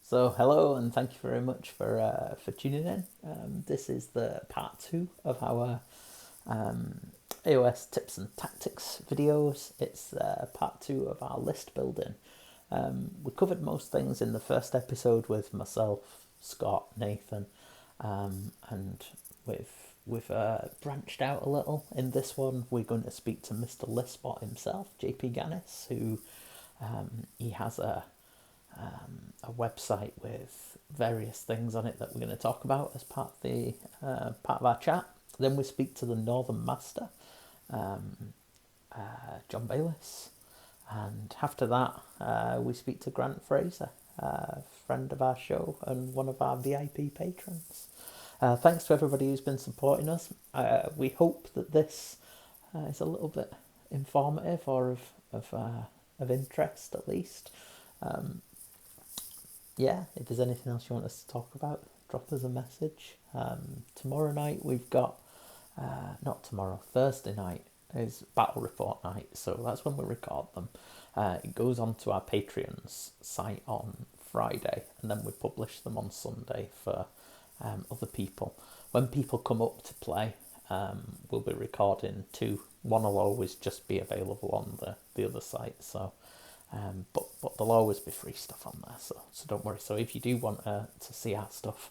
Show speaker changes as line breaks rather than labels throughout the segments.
So hello and thank you very much for tuning in. This is the part two of our AoS tips and tactics videos. It's part two of our list building. We covered most things in the first episode with myself, Scott, Nathan, and we've branched out a little. In this one, we're going to speak to Mr. Listbot himself, JP Ganis, who he has a website with various things on it that we're going to talk about as part of our chat. Then we speak to the Northern Master, John Bayliss, and after that we speak to Grant Fraser, friend of our show and one of our VIP patrons. Thanks to everybody who's been supporting us. We hope that this is a little bit informative or of interest at least. If there's anything else you want us to talk about, drop us a message. Tomorrow night we've got, not tomorrow, Thursday night is Battle Report night, so that's when we record them. It goes onto our Patreon's site on Friday, and then we publish them on Sunday for other people. When people come up to play, we'll be recording two. One will always just be available on the other site, so but there'll always be free stuff on there, so don't worry. So if you do want to see our stuff,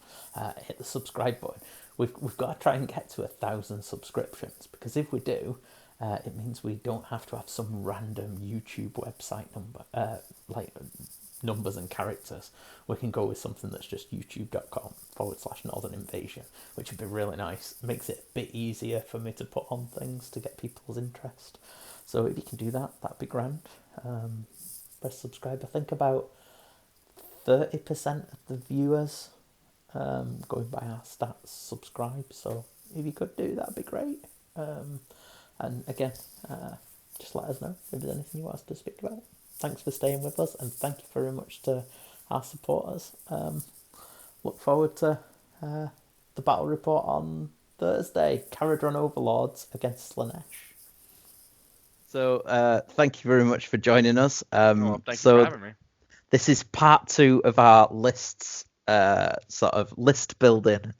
hit the subscribe button. We've got to try and get to 1,000 subscriptions, because if we do, it means we don't have to have some random YouTube website number, like numbers and characters. We can go with something that's just youtube.com/Northern Invasion, which would be really nice. It makes it a bit easier for me to put on things to get people's interest. So if you can do that, that'd be grand. Press subscribe. I think about 30% of the viewers, going by our stats, subscribe. So if you could do, that'd be great. And again, just let us know if there's anything you want us to speak about. Thanks for staying with us, and thank you very much to our supporters. Look forward to the battle report on Thursday. Caradron Overlords against Slanesh. So thank you very much for joining us.
Thank you for having me.
This is part two of our lists, sort of list building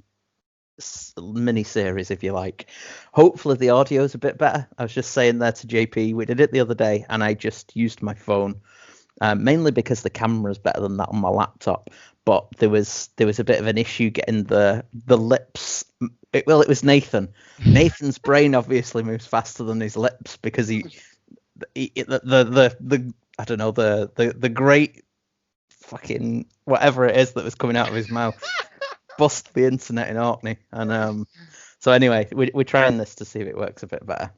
mini series, if you like. Hopefully the audio is a bit better. I was just saying there to JP, we did it the other day and I just used my phone, mainly because the camera is better than that on my laptop. But there was a bit of an issue getting the lips. It was Nathan. Nathan's brain obviously moves faster than his lips, because the I don't know, the great fucking whatever it is that was coming out of his mouth bust the internet in Orkney. And so anyway, we're trying this to see if it works a bit better.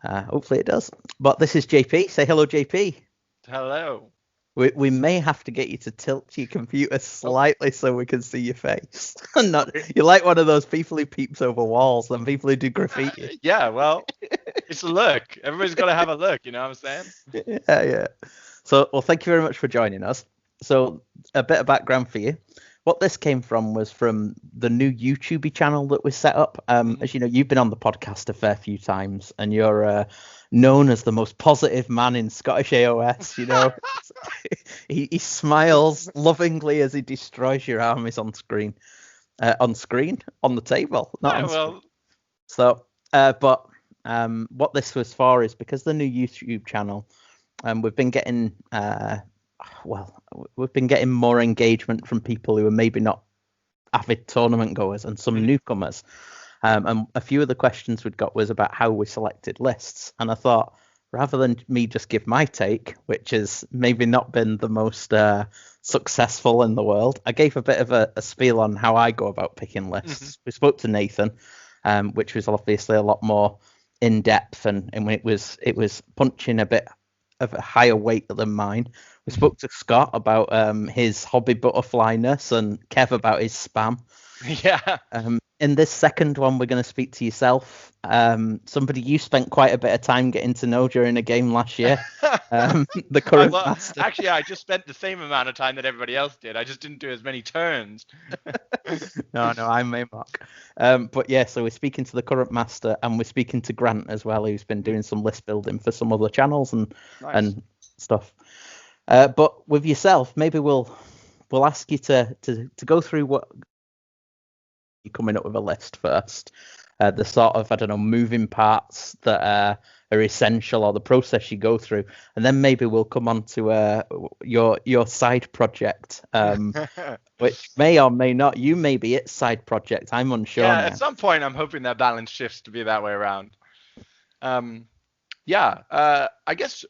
Hopefully it does. But this is JP. Say hello, JP.
Hello.
We may have to get you to tilt your computer slightly so we can see your face. You're like one of those people who peeps over walls and people who do graffiti.
Yeah, well, it's a look. Everybody's got to have a look, you know what I'm saying?
Yeah. So, well, thank you very much for joining us. So, a bit of background for you. What this came from was from the new YouTube channel that we set up. As you know, you've been on the podcast a fair few times, and you're known as the most positive man in Scottish AoS. You know, he smiles lovingly as he destroys your armies on screen, on the table, not on screen. So, but what this was for is because the new YouTube channel, we've been getting more engagement from people who are maybe not avid tournament goers and some newcomers. And a few of the questions we'd got was about how we selected lists. And I thought, rather than me just give my take, which has maybe not been the most successful in the world, I gave a bit of a spiel on how I go about picking lists. We spoke to Nathan, which was obviously a lot more in depth, and it was punching a bit of a higher weight than mine. We spoke to Scott about his hobby butterflyness, and Kev about his spam.
Yeah.
In this second one, we're going to speak to yourself, somebody you spent quite a bit of time getting to know during a game last year, the current master.
Actually, I just spent the same amount of time that everybody else did. I just didn't do as many turns.
No, I'm Mark. But yeah, so we're speaking to the current master, and we're speaking to Grant as well, who's been doing some list building for some other channels and stuff. But with yourself, maybe we'll ask you to go through what you're coming up with a list first. The sort of, I don't know, moving parts that are essential, or the process you go through, and then maybe we'll come on to your side project, which may or may not, you may be its side project. I'm unsure
Yeah,
now.
at some point, I'm hoping that balance shifts to be that way around. I guess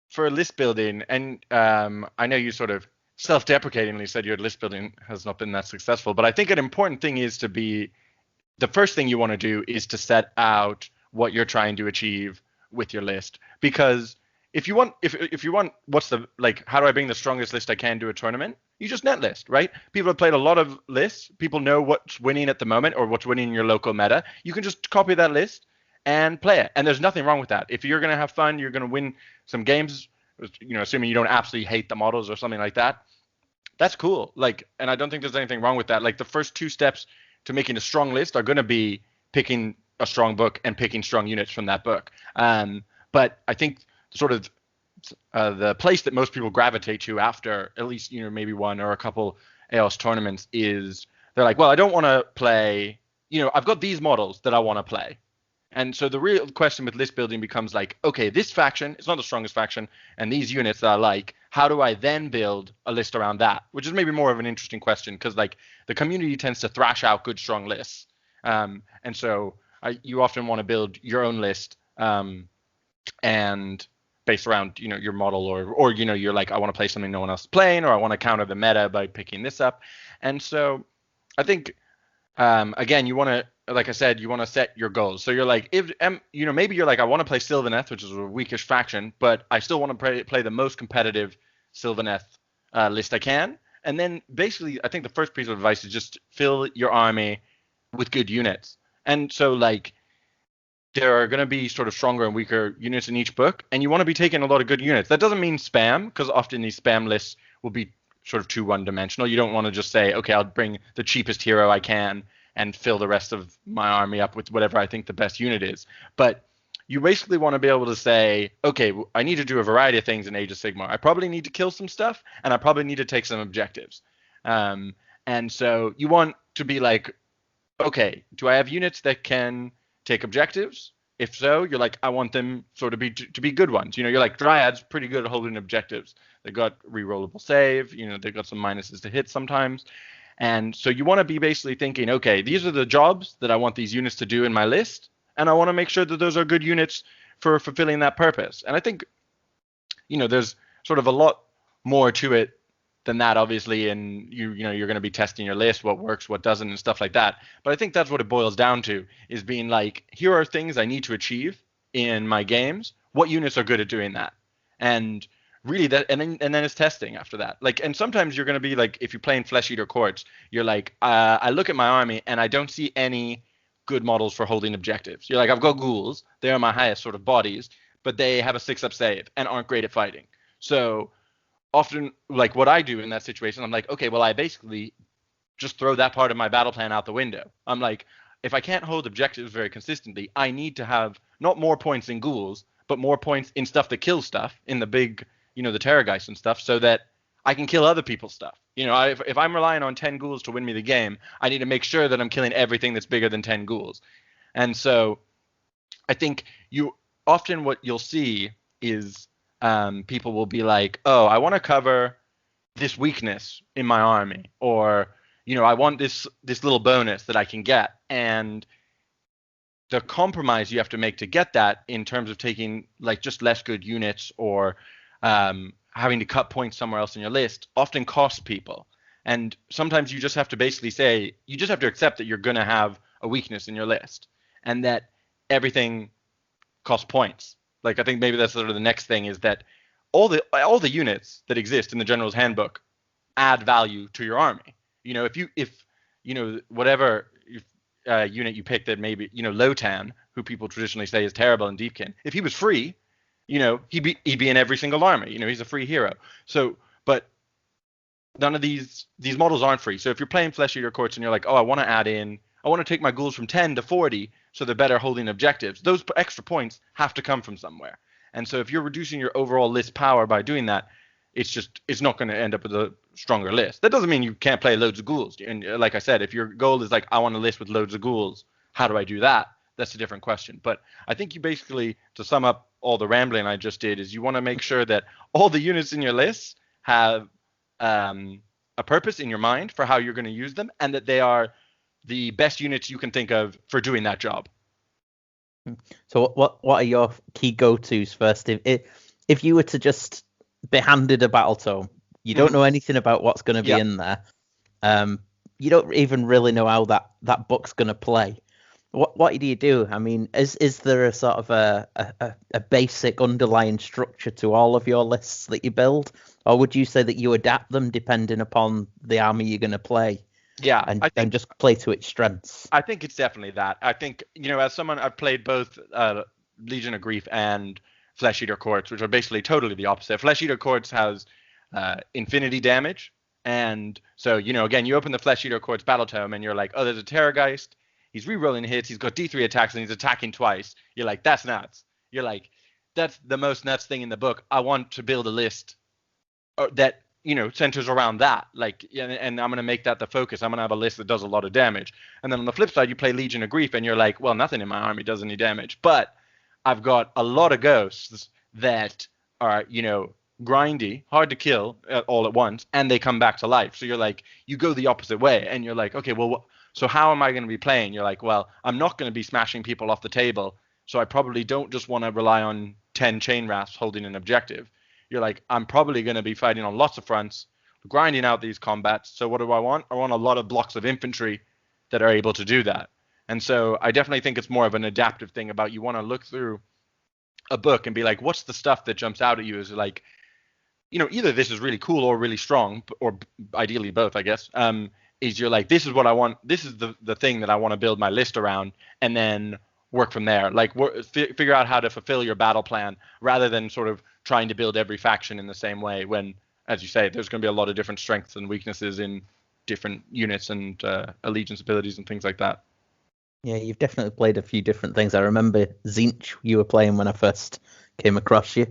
for list building, and I know you sort of self-deprecatingly said your list building has not been that successful, but I think an important thing is the first thing you want to do is to set out what you're trying to achieve with your list. Because if you want how do I bring the strongest list I can to a tournament? You just net list, right? People have played a lot of lists. People know what's winning at the moment or what's winning in your local meta. You can just copy that list and play it. And there's nothing wrong with that. If you're going to have fun, you're going to win some games, assuming you don't absolutely hate the models or something like that. That's cool. And I don't think there's anything wrong with that. The first two steps to making a strong list are going to be picking a strong book and picking strong units from that book. But I think sort of the place that most people gravitate to after at least maybe one or a couple AoS tournaments is they're like, well, I don't want to play. I've got these models that I want to play. And so the real question with list building becomes okay, this faction is not the strongest faction, and these units that I like, how do I then build a list around that? Which is maybe more of an interesting question, because the community tends to thrash out good, strong lists. And so you often want to build your own list and based around your model, or you're like, I want to play something no one else is playing, or I want to counter the meta by picking this up. And so I think again, you want to, like I said, you want to set your goals. So you're like, maybe you're like, I want to play Sylvaneth, which is a weakish faction, but I still want to play the most competitive Sylvaneth list I can. And then basically, I think the first piece of advice is just fill your army with good units. And so there are going to be sort of stronger and weaker units in each book, and you want to be taking a lot of good units. That doesn't mean spam, because often these spam lists will be sort of too one-dimensional. You don't want to just say, okay, I'll bring the cheapest hero I can and fill the rest of my army up with whatever I think the best unit is. But you basically want to be able to say, okay, I need to do a variety of things in Age of Sigmar. I probably need to kill some stuff, and I probably need to take some objectives. And so you want to be like, okay, do I have units that can take objectives? If so, you're like, I want them sort of to be good ones. You're like, Dryad's pretty good at holding objectives. They got rerollable save. They've got some minuses to hit sometimes. And so you want to be basically thinking, okay, these are the jobs that I want these units to do in my list, and I want to make sure that those are good units for fulfilling that purpose. And I think, there's sort of a lot more to it than that, obviously, and you're going to be testing your list, what works, what doesn't, and stuff like that. But I think that's what it boils down to, is being like, here are things I need to achieve in my games. What units are good at doing that? And really that, and then it's testing after that. And sometimes you're going to be like, if you're playing Flesh Eater Courts, you're like, I look at my army and I don't see any good models for holding objectives. You're like, I've got ghouls, they are my highest sort of bodies, but they have a 6-up save and aren't great at fighting. So often, what I do in that situation, I'm like, okay, well, I basically just throw that part of my battle plan out the window. I'm like, if I can't hold objectives very consistently, I need to have not more points in ghouls, but more points in stuff that kills stuff, in the big, the Terrorgeist and stuff, so that I can kill other people's stuff. If I'm relying on 10 ghouls to win me the game, I need to make sure that I'm killing everything that's bigger than 10 ghouls. And so I think often what you'll see is people will be like, oh, I want to cover this weakness in my army, or I want this little bonus that I can get. And the compromise you have to make to get that, in terms of taking just less good units, or having to cut points somewhere else in your list, often costs people. And sometimes you just have to basically say, you just have to accept that you're going to have a weakness in your list, and that everything costs points. I think maybe that's sort of the next thing, is that all the units that exist in the General's Handbook add value to your army. If whatever unit you pick, that maybe Lotan, who people traditionally say is terrible in Deepkin, if he was free, he'd be in every single army. He's a free hero. So, but none of these models aren't free. So if you're playing Flesh Eater Courts and you're like, oh, I want to take my ghouls from 10 to 40, so they're better holding objectives, those extra points have to come from somewhere. And so if you're reducing your overall list power by doing that, it's not going to end up with a stronger list. That doesn't mean you can't play loads of ghouls. And like I said, if your goal is like, I want a list with loads of ghouls, how do I do that? That's a different question. But I think you basically, to sum up all the rambling I just did, is you want to make sure that all the units in your list have a purpose in your mind for how you're going to use them, and that they are the best units you can think of for doing that job.
So what are your key go-tos first? If you were to just be handed a battle tome, you don't know anything about what's going to be in there. You don't even really know how that book's going to play. What do you do? I mean, is there a sort of a basic underlying structure to all of your lists that you build, or would you say that you adapt them depending upon the army you're going to play?
Yeah,
and just play to its strengths.
I think it's definitely that. I think, as someone, I've played both Legion of Grief and Flesh Eater Courts, which are basically totally the opposite. Flesh Eater Courts has infinity damage, and so again, you open the Flesh Eater Courts battle tome and you're like, oh, there's a Terrorgeist. He's rerolling hits. He's got D3 attacks and he's attacking twice. You're like, that's nuts. You're like, that's the most nuts thing in the book. I want to build a list that centers around that. Like, and I'm going to make that the focus. I'm going to have a list that does a lot of damage. And then on the flip side, you play Legion of Grief and you're like, well, nothing in my army does any damage. But I've got a lot of ghosts that are, grindy, hard to kill all at once, and they come back to life. So you're like, you go the opposite way and you're like, okay, well, so how am I going to be playing? You're like, well, I'm not going to be smashing people off the table, so I probably don't just want to rely on 10 chain rasps holding an objective. You're like, I'm probably going to be fighting on lots of fronts, grinding out these combats. So what do I want? I want a lot of blocks of infantry that are able to do that. And so I definitely think it's more of an adaptive thing about you want to look through a book and be like, what's the stuff that jumps out at you as like, either this is really cool or really strong, or ideally both, I guess. Is you're like, this is what I want. This is the thing that I want to build my list around, and then work from there. Like figure out how to fulfill your battle plan rather than sort of trying to build every faction in the same way. When, as you say, there's going to be a lot of different strengths and weaknesses in different units and allegiance abilities and things like that.
Yeah, you've definitely played a few different things. I remember Zinch you were playing when I first came across you,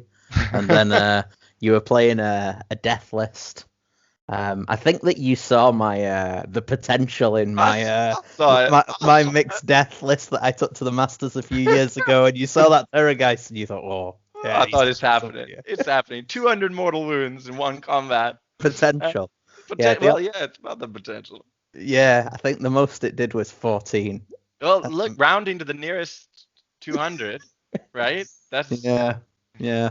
and then you were playing a death list. I think that you saw my the potential in my my mixed death list that I took to the Masters a few years ago, and you saw that Terrorgeist and you thought, oh, yeah,
I thought it's happening. It's happening. 200 mortal wounds in one combat.
Potential.
Well, yeah, it's about the potential.
Yeah, I think the most it did was 14.
Well, look, rounding to the nearest 200, right? That's
yeah.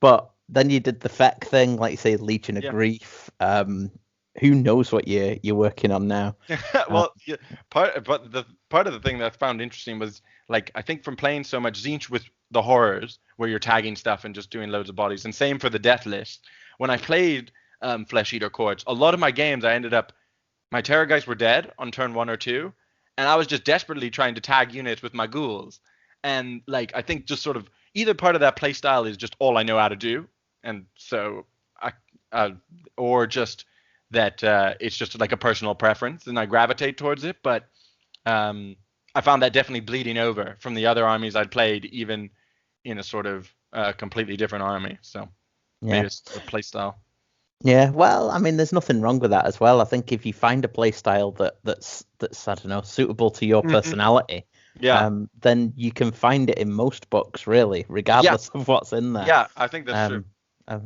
But then you did the feck thing, like you say, Legion of Grief. Who knows what you're working on now?
Well, part of the thing that I found interesting was, like, I think from playing so much Zinch with the horrors, where you're tagging stuff and just doing loads of bodies, and same for the death list. When I played Flesh Eater Courts, a lot of my games I ended up, my Terrorgeists were dead on turn 1 or 2, and I was just desperately trying to tag units with my ghouls. And like, I think just sort of either part of that play style is just all I know how to do, and so or just that it's just like a personal preference and I gravitate towards it. But I found that definitely bleeding over from the other armies I'd played, even in a sort of completely different army. So maybe it's the play style.
Yeah, well, I mean, there's nothing wrong with that as well. I think if you find a play style that's I don't know, suitable to your personality, then you can find it in most books, really, regardless of what's in there.
Yeah, I think that's true.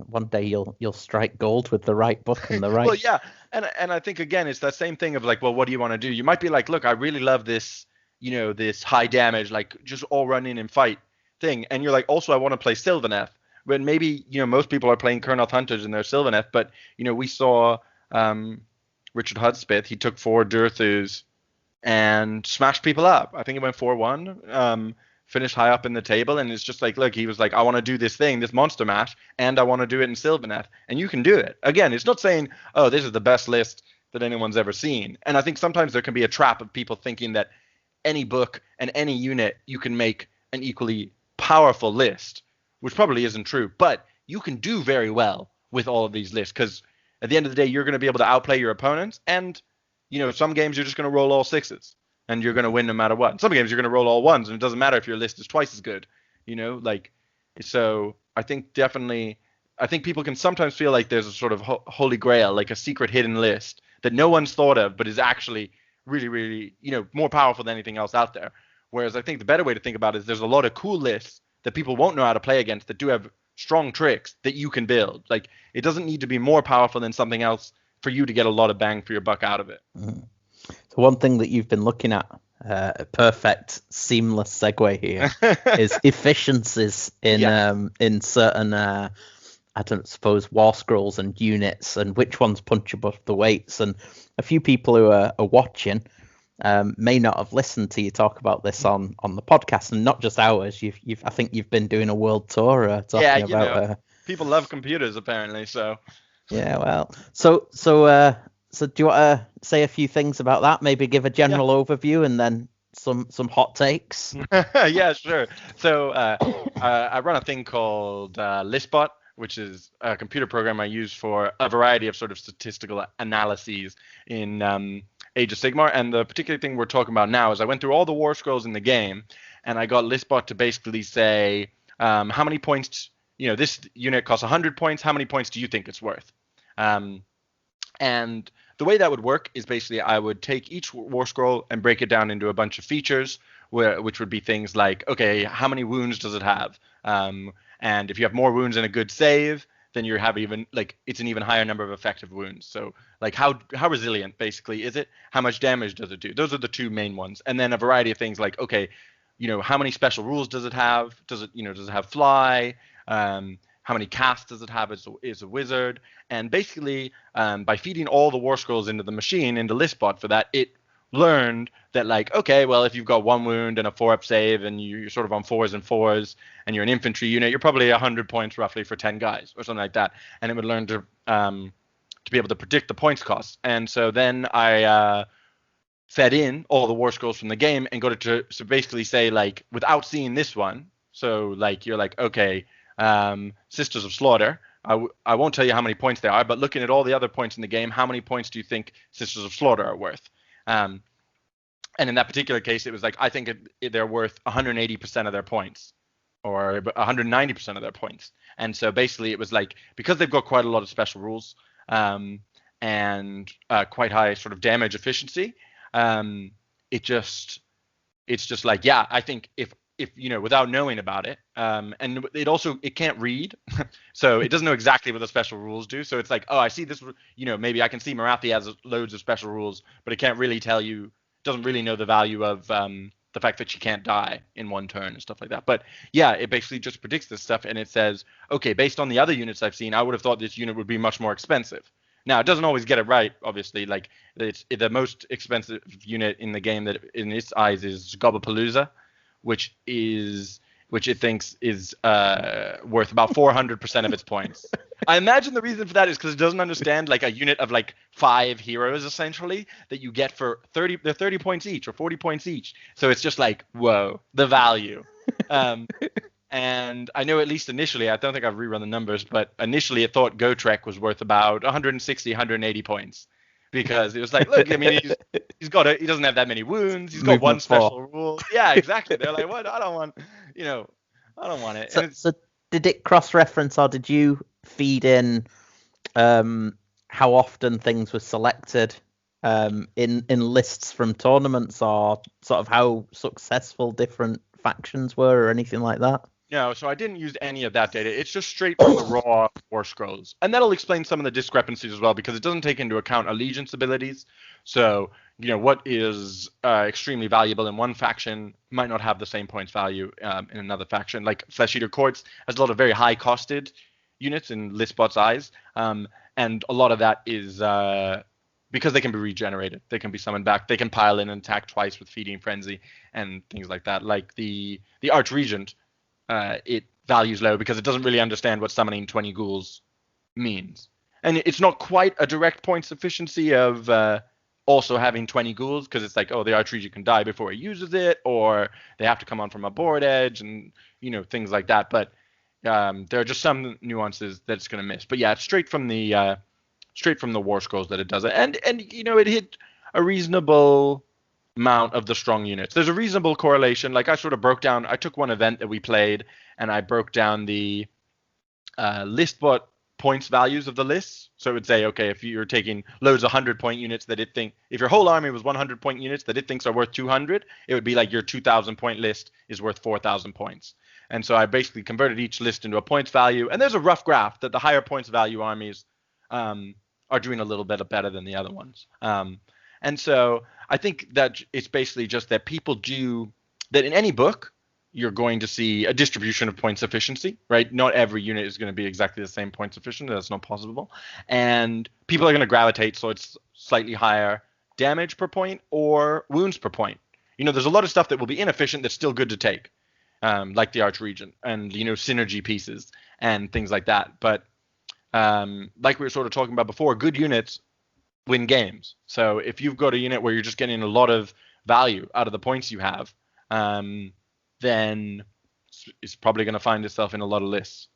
One day you'll strike gold with the right book and the right.
Well, yeah, and I think again it's that same thing of like, well, what do you want to do? You might be like, look, I really love this, this high damage, like just all run in and fight thing, and you're like, also I want to play Sylvaneth. When maybe most people are playing Kurnoth Hunters in their Sylvaneth, but we saw Richard Hudspeth. He took 4 Durthus and smashed people up. I think it went 4-1. Finished high up in the table, and it's just like, look, he was like, I want to do this thing, this monster mash, and I want to do it in Sylvaneth, and you can do it. Again, it's not saying, oh, this is the best list that anyone's ever seen. And I think sometimes there can be a trap of people thinking that any book and any unit you can make an equally powerful list, which probably isn't true, but you can do very well with all of these lists, because at the end of the day, you're going to be able to outplay your opponents, and some games you're just going to roll all 6s. And you're going to win no matter what. In some games you're going to roll all 1s, and it doesn't matter if your list is twice as good. So I think definitely I think people can sometimes feel like there's a sort of holy grail, like a secret hidden list that no one's thought of, but is actually really, really, more powerful than anything else out there. Whereas I think the better way to think about it is there's a lot of cool lists that people won't know how to play against that do have strong tricks that you can build. Like, it doesn't need to be more powerful than something else for you to get a lot of bang for your buck out of it.
Mm-hmm. So one thing that you've been looking at, a perfect seamless segue here, is efficiencies in certain I don't suppose war scrolls and units, and which ones punch above the weights. And a few people who are watching may not have listened to you talk about this on the podcast, and not just ours. I think you've been doing a world tour talking about.
People love computers apparently, so.
Yeah, well, so do you want to say a few things about that? Maybe give a general overview and then some hot takes.
Yeah, sure. So I run a thing called Listbot, which is a computer program I use for a variety of sort of statistical analyses in Age of Sigmar. And the particular thing we're talking about now is I went through all the war scrolls in the game, and I got Listbot to basically say how many points, this unit costs 100 points. How many points do you think it's worth? And the way that would work is basically I would take each war scroll and break it down into a bunch of features, which would be things like, okay, how many wounds does it have? And if you have more wounds and a good save, then you have it's an even higher number of effective wounds. So like how resilient basically is it? How much damage does it do? Those are the two main ones. And then a variety of things like, okay, how many special rules does it have? Does it have fly? How many casts does it have as a wizard? And basically, by feeding all the war scrolls into the machine, into Listbot for that, it learned that okay, well, if you've got 1 wound and a 4-up save and you're sort of on 4s and 4s and you're an infantry unit, you're probably 100 points roughly for 10 guys or something like that. And it would learn to be able to predict the points costs. And so then I fed in all the war scrolls from the game and got it to basically say, without seeing this one, so you're okay, Sisters of Slaughter, I won't tell you how many points they are, but looking at all the other points in the game, how many points do you think Sisters of Slaughter are worth? And in that particular case, it was I think they're worth 180% of their points, or 190% of their points. And so basically it was because they've got quite a lot of special rules and quite high sort of damage efficiency, it's just I think if without knowing about it, and it can't read, so it doesn't know exactly what the special rules do. So it's oh, I see this, maybe I can see Marathi has loads of special rules, but it can't really tell you, doesn't really know the value of the fact that she can't die in 1 turn and stuff like that. But yeah, it basically just predicts this stuff, and it says, okay, based on the other units I've seen, I would have thought this unit would be much more expensive. Now, it doesn't always get it right, obviously. It's the most expensive unit in the game that in its eyes is Gobblepalooza, which it thinks is worth about 400% of its points. I imagine the reason for that is because it doesn't understand a unit of 5 heroes essentially that you get for 30 points each or 40 points each. So it's just whoa, the value. And I know at least initially, I don't think I've rerun the numbers, but initially it thought Gotrek was worth about 160, 180 points. Because it was look, I mean, he doesn't have that many wounds. He's got
Movement
1 special rule. Yeah, exactly. They're what? I don't want, I don't want it.
So did it cross-reference, or did you feed in how often things were selected in lists from tournaments, or sort of how successful different factions were, or anything like that?
No, so I didn't use any of that data. It's just straight from the raw war scrolls. And that'll explain some of the discrepancies as well, because it doesn't take into account allegiance abilities. So, what is extremely valuable in one faction might not have the same points value in another faction. Like Flesh Eater Courts has a lot of very high-costed units in Listbot's eyes. And a lot of that is because they can be regenerated. They can be summoned back. They can pile in and attack twice with Feeding Frenzy and things like that. Like the Archregent, it values low because it doesn't really understand what summoning 20 ghouls means. And it's not quite a direct points efficiency of also having 20 ghouls, because it's oh, the Archregent can die before he uses it, or they have to come on from a board edge and, things like that. But there are just some nuances that it's going to miss. But yeah, it's straight from the war scrolls that it does it. And it hit a reasonable amount of the strong units. There's a reasonable correlation. I sort of broke down, I took one event that we played and I broke down the Listbot points values of the lists. So it would say, okay, if you're taking loads of 100-point units that it think, if your whole army was 100-point units that it thinks are worth 200, it would be like your 2,000-point list is worth 4,000 points. And so I basically converted each list into a points value. And there's a rough graph that the higher points value armies are doing a little bit better than the other ones. And so I think that it's basically just that people do that in any book. You're going to see a distribution of points efficiency, right? Not every unit is going to be exactly the same points efficient. That's not possible. And people are going to gravitate, so it's slightly higher damage per point or wounds per point. There's a lot of stuff that will be inefficient that's still good to take, like the Archregent and, synergy pieces and things like that. But like we were sort of talking about before, good units win games. So if you've got a unit where you're just getting a lot of value out of the points you have, then it's probably going to find itself in a lot of lists.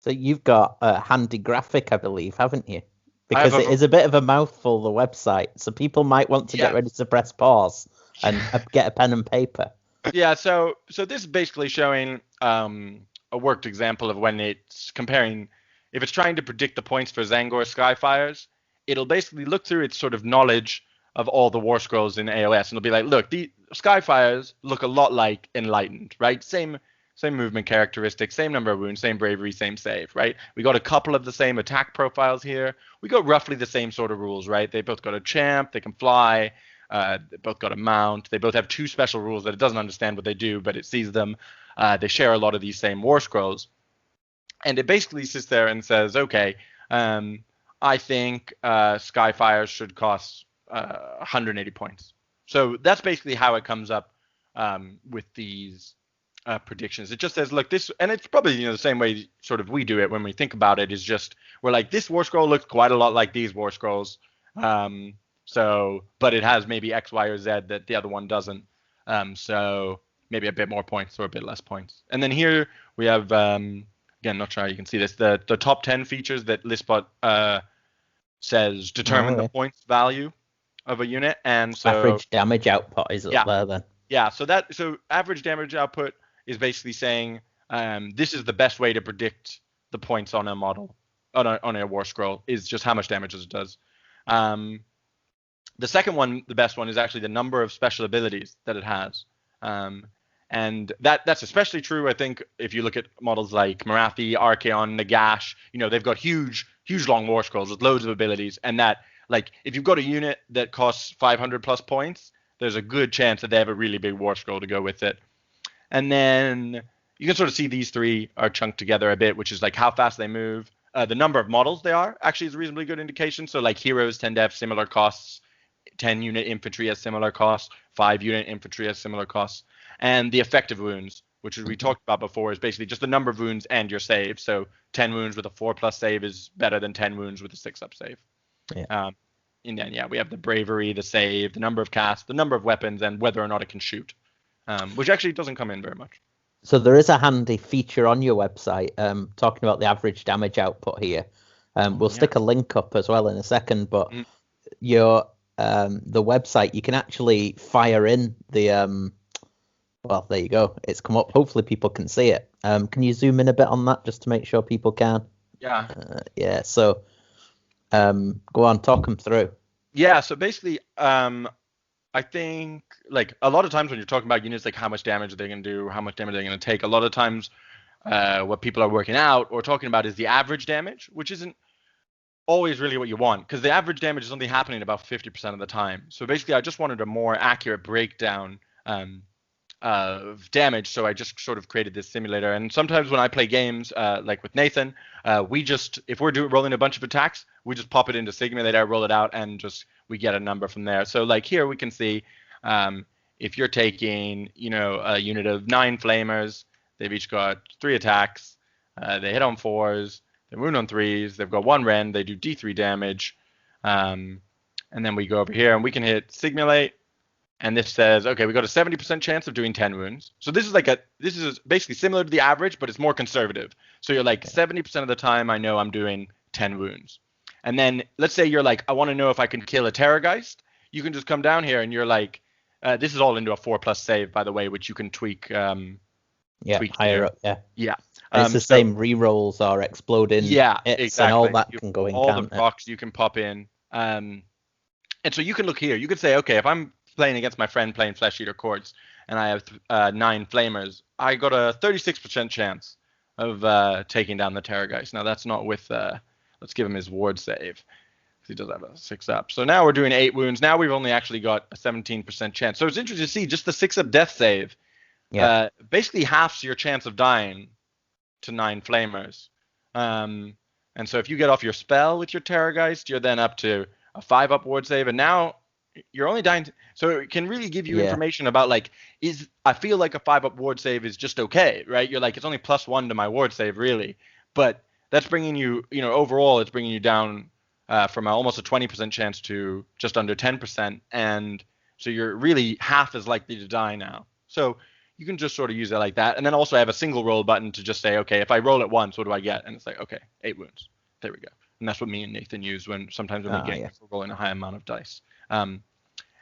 So you've got a handy graphic, I believe, haven't you? Because it is a bit of a mouthful, the website. So people might want to get ready to press pause and get a pen and paper.
Yeah, so this is basically showing a worked example of when it's comparing, if it's trying to predict the points for Zangor Skyfires, it'll basically look through its sort of knowledge of all the war scrolls in AoS, and it'll be like, look, the Skyfires look a lot like Enlightened, right? Same movement characteristics, same number of wounds, same bravery, same save, right? We got a couple of the same attack profiles here. We got roughly the same sort of rules, right? They both got a champ, they can fly, they both got a mount, they both have two special rules that it doesn't understand what they do, but it sees them. They share a lot of these same war scrolls. And it basically sits there and says, okay, I think Skyfires should cost 180 points. So that's basically how it comes up with these predictions. It just says, look, this, and it's probably the same way sort of we do it when we think about it, is just we're like, this war scroll looks quite a lot like these war scrolls. So, but it has maybe X, Y, or Z that the other one doesn't. So maybe a bit more points or a bit less points. And then here we have, again, not sure how you can see this, the top 10 features that Listbot says determine the points value of a unit. And so
average damage output is up there then.
Yeah, so average damage output is basically saying this is the best way to predict the points on a model, on a war scroll, is just how much damage it does. The second one, the best one, is actually the number of special abilities that it has. And that's especially true, I think, if you look at models like Marathi, Archaon, Nagash. They've got huge long war scrolls with loads of abilities, and that, like, if you've got a unit that costs 500 plus points, there's a good chance that they have a really big war scroll to go with it. And then you can sort of see these three are chunked together a bit, which is like how fast they move. The number of models they are actually is a reasonably good indication. So like heroes tend to have similar costs. 10-unit infantry has similar costs. 5-unit infantry has similar costs. And the effective wounds, which we talked about before, is basically just the number of wounds and your save. So 10 wounds with a 4+ save is better than 10 wounds with a 6+ save.
Yeah.
And then, we have the bravery, the save, the number of casts, the number of weapons, and whether or not it can shoot, which actually doesn't come in very much.
So there is a handy feature on your website talking about the average damage output here. We'll stick a link up as well in a second, but your the website, you can actually fire in the well, there you go. It's come up. Hopefully people can see it. Can you zoom in a bit on that just to make sure people can?
Yeah.
Yeah. So go on, talk them through.
Yeah. So basically, I think, like, a lot of times when you're talking about units, like how much damage they're going to do, how much damage they're going to take, a lot of times what people are working out or talking about is the average damage, which isn't always really what you want, because the average damage is only happening about 50% of the time. So basically, I just wanted a more accurate breakdown of damage, so I just sort of created this simulator. And sometimes when I play games, like with Nathan, if we're rolling a bunch of attacks, we just pop it into Sigmar, roll it out, and we get a number from there. So like here we can see if you're taking, a unit of 9 flamers, they've each got 3 attacks, they hit on 4s, they wound on 3s, they've got 1 rend, they do D3 damage, and then we go over here and we can hit Simulate. And this says, okay, we got a 70% chance of doing 10 wounds. So this is basically similar to the average, but it's more conservative. So you're like 70% of the time I know I'm doing 10 wounds. And then let's say you're like, I want to know if I can kill a Terrorgeist. You can just come down here and you're like, this is all into a 4+ save, by the way, which you can tweak.
Tweak higher up, yeah.
Yeah.
It's the same rerolls or exploding
Yeah,
hits
exactly.
and all that can go in,
all
can't
the
it?
procs you can pop in. And so you can look here. You could say, okay, if I'm playing against my friend playing Flesh Eater Courts and I have 9 Flamers, I got a 36% chance of taking down the Terrorgeist. Now that's not with. Let's give him his ward save. He does have a 6 up. So now we're doing 8 wounds. Now we've only actually got a 17% chance. So it's interesting to see just the 6 up death save.
Yeah.
Basically halves your chance of dying to 9 Flamers. And so if you get off your spell with your Terrorgeist, you're then up to a 5 up ward save, and now you're only dying. So it can really give you information about like, I feel like a 5 up ward save is just okay, right? You're like, it's only +1 to my ward save, really, but that's bringing you, overall, it's bringing you down from almost a 20% chance to just under 10%, and so you're really half as likely to die now. So you can just sort of use it like that, and then also have a single roll button to just say, okay, if I roll it once, what do I get? And it's like, okay, 8 wounds. There we go. And that's what me and Nathan use sometimes when we game, we're rolling a high amount of dice. And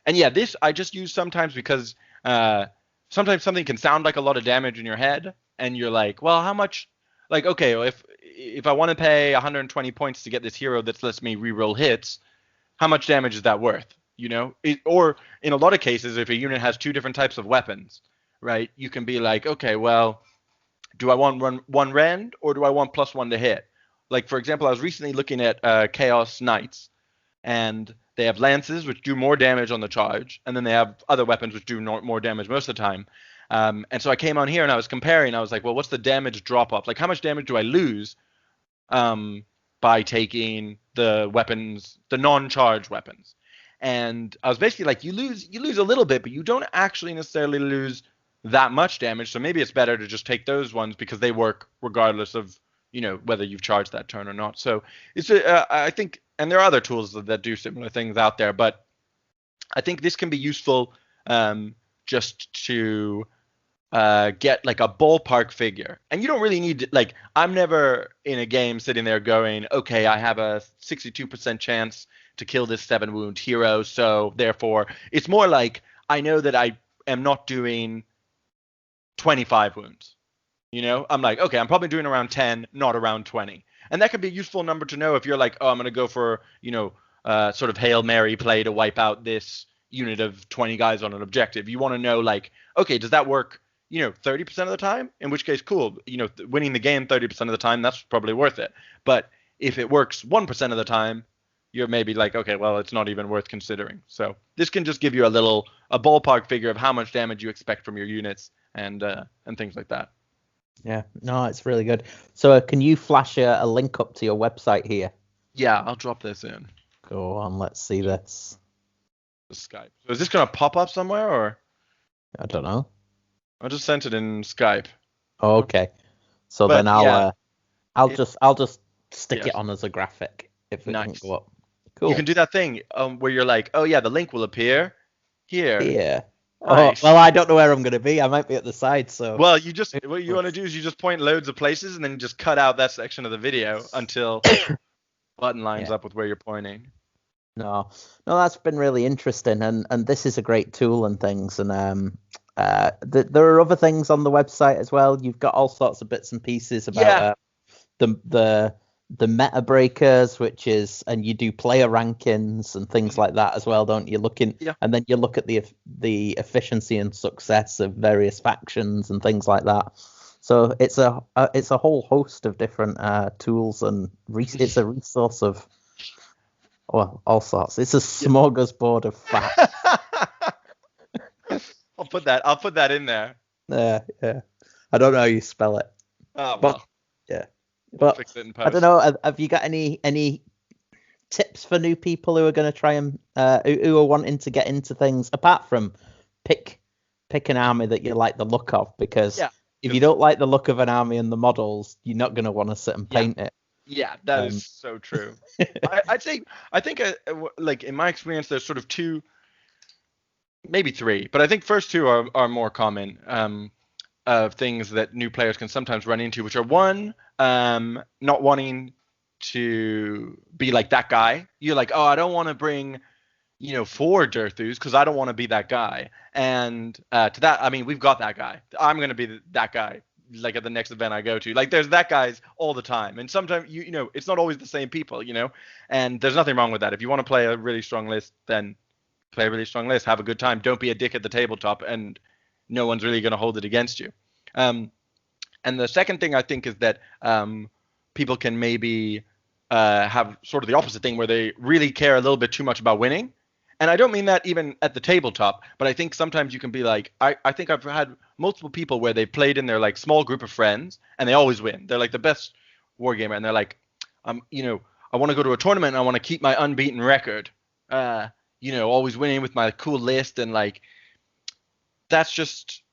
yeah, this I just use sometimes because sometimes something can sound like a lot of damage in your head, and you're like, well, how much? Like, okay, well, if I want to pay 120 points to get this hero that lets me reroll hits, how much damage is that worth? Or in a lot of cases, if a unit has 2 different types of weapons, right, you can be like, okay, well, do I want one rend or do I want +1 to hit? Like, for example, I was recently looking at Chaos Knights, and they have lances, which do more damage on the charge, and then they have other weapons which do more damage most of the time. And so I came on here and I was comparing. I was like, well, what's the damage drop off? Like, how much damage do I lose by taking the weapons, the non-charge weapons? And I was basically like, you lose a little bit, but you don't actually necessarily lose that much damage. So maybe it's better to just take those ones because they work regardless of whether you've charged that turn or not. So it's I think, and there are other tools that do similar things out there, but I think this can be useful just to get like a ballpark figure. And you don't really need to, like, I'm never in a game sitting there going, okay, I have a 62% chance to kill this 7 wound hero, so therefore it's more like I know that I am not doing 25 wounds. I'm like, okay, I'm probably doing around 10, not around 20. And that could be a useful number to know if you're like, oh, I'm going to go for, sort of Hail Mary play to wipe out this unit of 20 guys on an objective. You want to know, like, okay, does that work, 30% of the time? In which case, cool. Winning the game 30% of the time, that's probably worth it. But if it works 1% of the time, you're maybe like, okay, well, it's not even worth considering. So this can just give you a ballpark figure of how much damage you expect from your units and things like that.
Yeah, no, it's really good. So can you flash a link up to your website here?
Yeah, I'll drop this in.
Go on, let's see this.
Skype. So is this going to pop up somewhere, or?
I don't know.
I just sent it in Skype.
Oh, okay. So
But,
then I'll
yeah,
just stick it on as a graphic if it can go up. Cool.
You can do that thing where you're like, oh yeah, the link will appear here.
Yeah.
Nice.
Oh, well, I don't know where I'm going to be. I might be at the side, so.
Well, what you want to do is you just point loads of places and then just cut out that section of the video until button lines up with where you're pointing.
No, that's been really interesting, and this is a great tool and things, and there are other things on the website as well. You've got all sorts of bits and pieces about the meta breakers, which is, and you do player rankings and things like that as well, don't you? And then you look at the efficiency and success of various factions and things like that. So it's a whole host of different tools, and it's a resource of all sorts. It's a smorgasbord of facts.
I'll put that in there.
Yeah. I don't know how you spell it.
Oh, well.
Yeah.
We'll fix it in post.
I don't know. Have you got any tips for new people who are going to try and who are wanting to get into things, apart from pick an army that you like the look of? Because if you don't like the look of an army and the models, you're not going to want to sit and paint it.
Yeah, that is so true. I think like in my experience, there's sort of 2, maybe 3, but I think first 2 are more common of things that new players can sometimes run into, which are 1, not wanting to be like that guy. You're like, oh, I don't want to bring 4 Dirthus because I don't want to be that guy. And to that, I mean, we've got that guy. I'm going to be that guy like at the next event I go to. Like there's that guys all the time, and sometimes you know it's not always the same people, you know, and there's nothing wrong with that. If you want to play a really strong list, then play a really strong list, have a good time. Don't be a dick at the tabletop, and no one's really going to hold it against you. And the second thing I think is that people can maybe have sort of the opposite thing where they really care a little bit too much about winning. And I don't mean that even at the tabletop, but I think sometimes you can be like, I think I've had multiple people where they played in their like small group of friends and they always win. They're like the best wargamer, and they're like, you know, I want to go to a tournament and I want to keep my unbeaten record. You know, always winning with my cool list, and like that's just,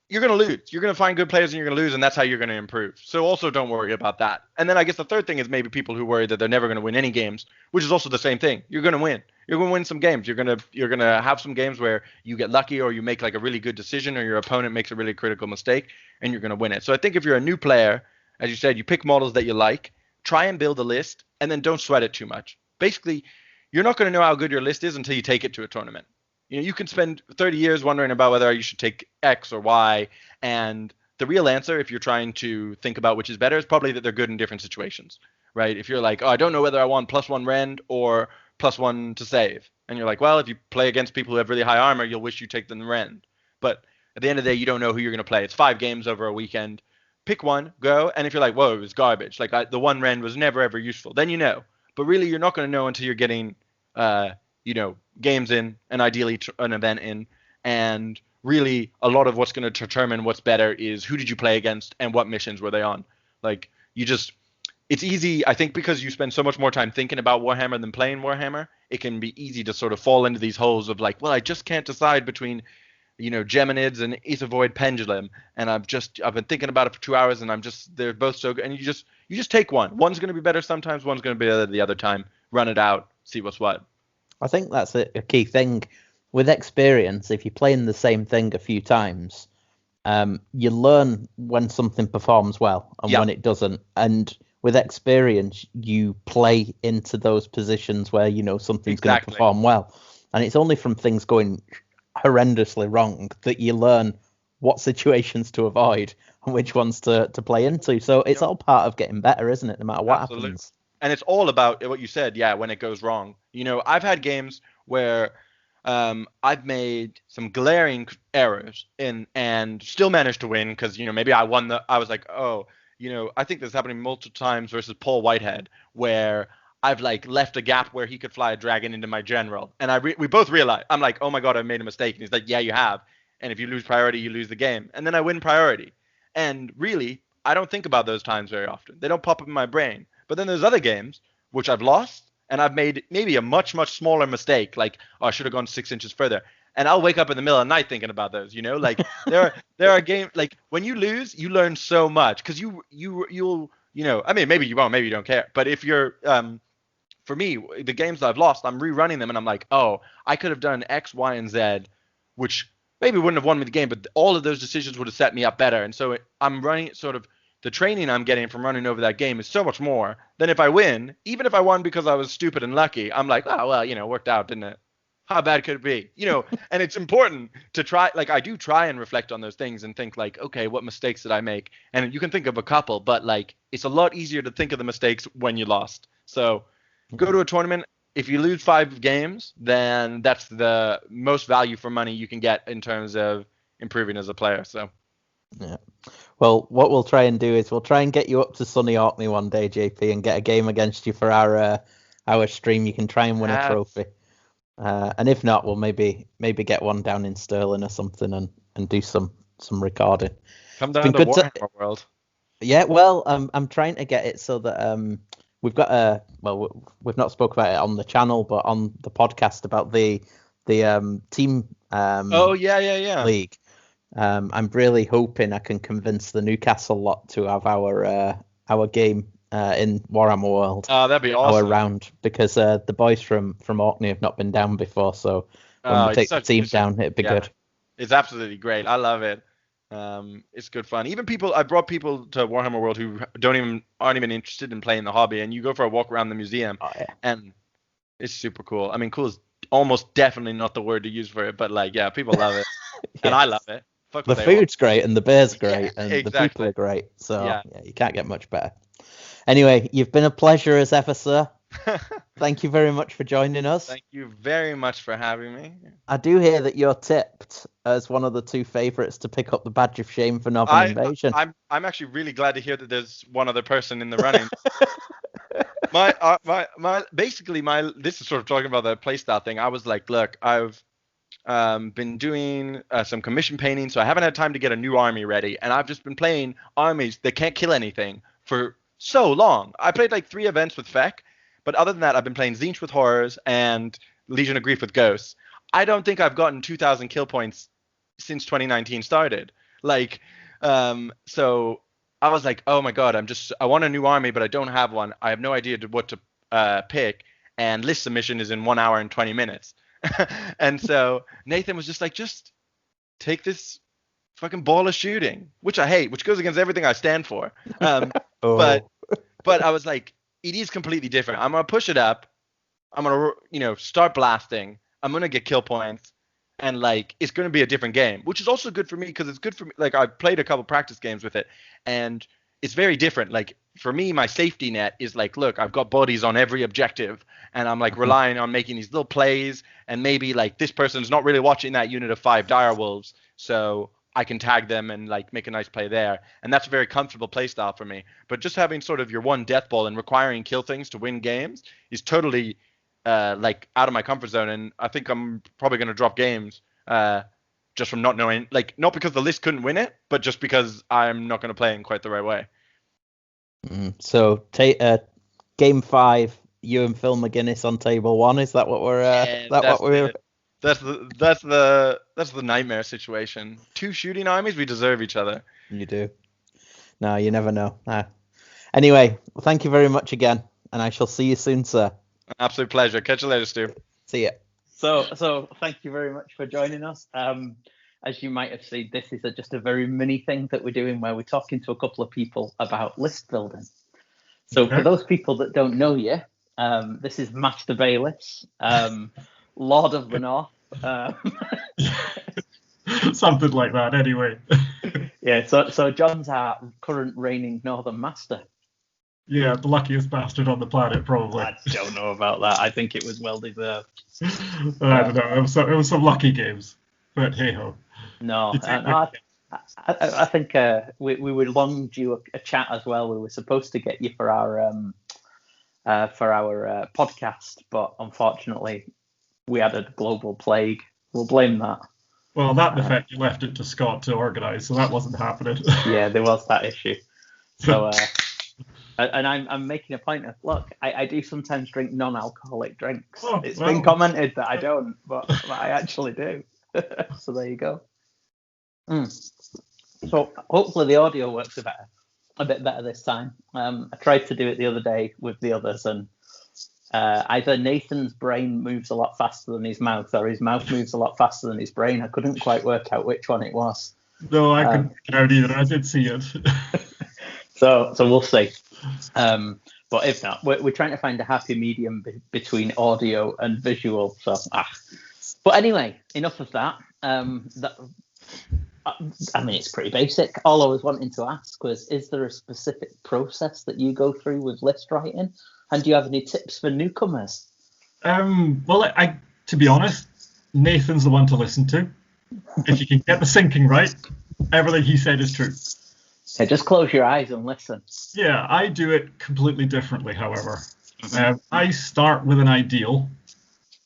you're going to lose. You're going to find good players and you're going to lose, and that's how you're going to improve. So also don't worry about that. And then I guess the third thing is maybe people who worry that they're never going to win any games, which is also the same thing. You're going to win. You're going to win some games. You're going to have some games where you get lucky, or you make like a really good decision, or your opponent makes a really critical mistake, and you're going to win it. So I think if you're a new player, as you said, you pick models that you like, try and build a list, and then don't sweat it too much. Basically, you're not going to know how good your list is until you take it to a tournament. You know, you can spend 30 years wondering about whether you should take X or Y, and the real answer, if you're trying to think about which is better, is probably that they're good in different situations, right? If you're like, oh, I don't know whether I want +1 rend or +1 to save, and you're like, well, if you play against people who have really high armor, you'll wish you take them rend. But at the end of the day, you don't know who you're going to play. It's 5 games over a weekend. Pick one, go, and if you're like, whoa, it was garbage, like the 1 rend was never ever useful, then you know. But really, you're not going to know until you're getting you know, games in, and ideally an event in, and really a lot of what's going to determine what's better is who did you play against and what missions were they on. Like it's easy, I think, because you spend so much more time thinking about Warhammer than playing Warhammer, it can be easy to sort of fall into these holes of like, well, I just can't decide between, you know, Geminids and Aethervoid Pendulum, and I've been thinking about it for 2 hours, and they're both so good, and you just take one. One's going to be better sometimes, one's going to be better the other time. Run it out, see what's what.
I think that's a key thing. With experience, if you're playing the same thing a few times, you learn when something performs well and when it doesn't. And with experience, you play into those positions where you know something's going to perform well. And it's only from things going horrendously wrong that you learn what situations to avoid and which ones to play into. So it's all part of getting better, isn't it? No matter what happens.
And it's all about what you said, when it goes wrong. You know, I've had games where I've made some glaring errors and still managed to win because, you know, maybe I was like, oh, you know, I think this is happening multiple times versus Paul Whitehead, where I've like left a gap where he could fly a dragon into my general. And we both realized, I'm like, oh my God, I made a mistake. And he's like, yeah, you have. And if you lose priority, you lose the game. And then I win priority. And really, I don't think about those times very often. They don't pop up in my brain. But then there's other games which I've lost and I've made maybe a much, much smaller mistake. Like, oh, I should have gone 6 inches further. And I'll wake up in the middle of the night thinking about those, you know, like there are games like when you lose, you learn so much because you'll, you know, I mean, maybe you won't, maybe you don't care. But if you're, for me, the games that I've lost, I'm rerunning them and I'm like, oh, I could have done X, Y, and Z, which maybe wouldn't have won me the game, but all of those decisions would have set me up better. And so I'm running sort of, the training I'm getting from running over that game is so much more than if I win. Even if I won because I was stupid and lucky, I'm like, oh, well, you know, worked out, didn't it? How bad could it be? You know, and it's important to try, like I do try and reflect on those things and think like, okay, what mistakes did I make? And you can think of a couple, but like it's a lot easier to think of the mistakes when you lost. So go to a tournament. If you lose 5 games, then that's the most value for money you can get in terms of improving as a player. So.
Yeah. Well, what we'll try and do is we'll try and get you up to Sunny Orkney one day, JP, and get a game against you for our stream. You can try and win a trophy. And if not, we'll maybe get one down in Stirling or something and do some recording.
Come down to Warhammer World.
Yeah, well, I'm trying to get it so that we've got we've not spoke about it on the channel, but on the podcast about the team league. I'm really hoping I can convince the Newcastle lot to have our game in Warhammer World.
Oh, that'd be awesome.
Our round, because the boys from Orkney have not been down before, so when we take the team down, it'd be good.
It's absolutely great. I love it. It's good fun. Even I brought people to Warhammer World who aren't even interested in playing the hobby, and you go for a walk around the museum, and it's super cool. I mean, cool is almost definitely not the word to use for it, but like, yeah, people love it, and I love it. fuck
The
what they want.
food's great and the beer's great
Yeah,
and the people
exactly.
are great. So
Yeah.
you can't get much better. Anyway, you've been a pleasure as ever, sir. Thank you very much for joining us.
Thank you very much for having me.
I do hear that you're tipped as one of the 2 favourites to pick up the badge of shame for Northern Invasion.
I'm actually really glad to hear that there's one other person in the running. Basically this is sort of talking about the playstyle thing. I was like, look, I've been doing some commission painting, so I haven't had time to get a new army ready, and I've just been playing armies that can't kill anything for so long. I played like 3 events with Feck, but other than that, I've been playing Tzeentch with Horrors and Legion of Grief with Ghosts. I don't think I've gotten 2,000 kill points since 2019 started. Like, so I was like, oh my god, I want a new army, but I don't have one. I have no idea what to pick, and list submission is in 1 hour and 20 minutes. And so Nathan was just like, just take this fucking ball of shooting, which I hate, which goes against everything I stand for. But I was like, it is completely different. I'm gonna push it up. I'm gonna start blasting. I'm gonna get kill points, and like it's gonna be a different game, which is also good for me because it's good for me. Like I played a couple practice games with it, and it's very different. Like for me, my safety net is like, look, I've got bodies on every objective, and I'm like relying on making these little plays, and maybe like this person's not really watching that unit of 5 dire wolves, so I can tag them and like make a nice play there, and that's a very comfortable play style for me. But just having sort of your one death ball and requiring kill things to win games is totally like out of my comfort zone, and I think I'm probably going to drop games just from not knowing, like not because the list couldn't win it, but just because I'm not going to play in quite the right way.
So game 5, you and Phil McGuinness on table 1. Is that what we're?
That's the nightmare situation. 2 shooting armies, we deserve each other.
You do. No, you never know. Anyway, well, thank you very much again, and I shall see you soon, sir.
Absolute pleasure. Catch you later, Stu.
See ya.
So thank you very much for joining us. As you might have seen, this is just a very mini thing that we're doing where we're talking to a couple of people about list building. So for those people that don't know you, this is Master Bayless, Lord of the North.
Something like that, anyway.
Yeah, so John's our current reigning Northern Master.
Yeah, the luckiest bastard on the planet, probably.
I don't know about that. I think it was well deserved.
I don't know. It was some lucky games, but hey ho.
No, I think we were long due a chat as well. We were supposed to get you for our podcast, but unfortunately we had a global plague. We'll blame that.
Well, that effect you left it to Scott to organise, so that wasn't happening.
Yeah, there was that issue. So. And I'm making a point of, look, I do sometimes drink non-alcoholic drinks. It's been commented that I don't, but I actually do. So there you go. So hopefully the audio works a bit better this time. I tried to do it the other day with the others, and either Nathan's brain moves a lot faster than his mouth, or his mouth moves a lot faster than his brain. I couldn't quite work out which one it was.
No, I couldn't get out either. I did see it.
So we'll see. But if not, we're trying to find a happy medium between audio and visual. So, but anyway, enough of that. I mean, it's pretty basic. All I was wanting to ask was, is there a specific process that you go through with list writing? And do you have any tips for newcomers?
Well, to be honest, Nathan's the one to listen to. If you can get the syncing right, everything he said is true.
Yeah, just close your eyes and listen.
Yeah, I do it completely differently, however. I start with an ideal.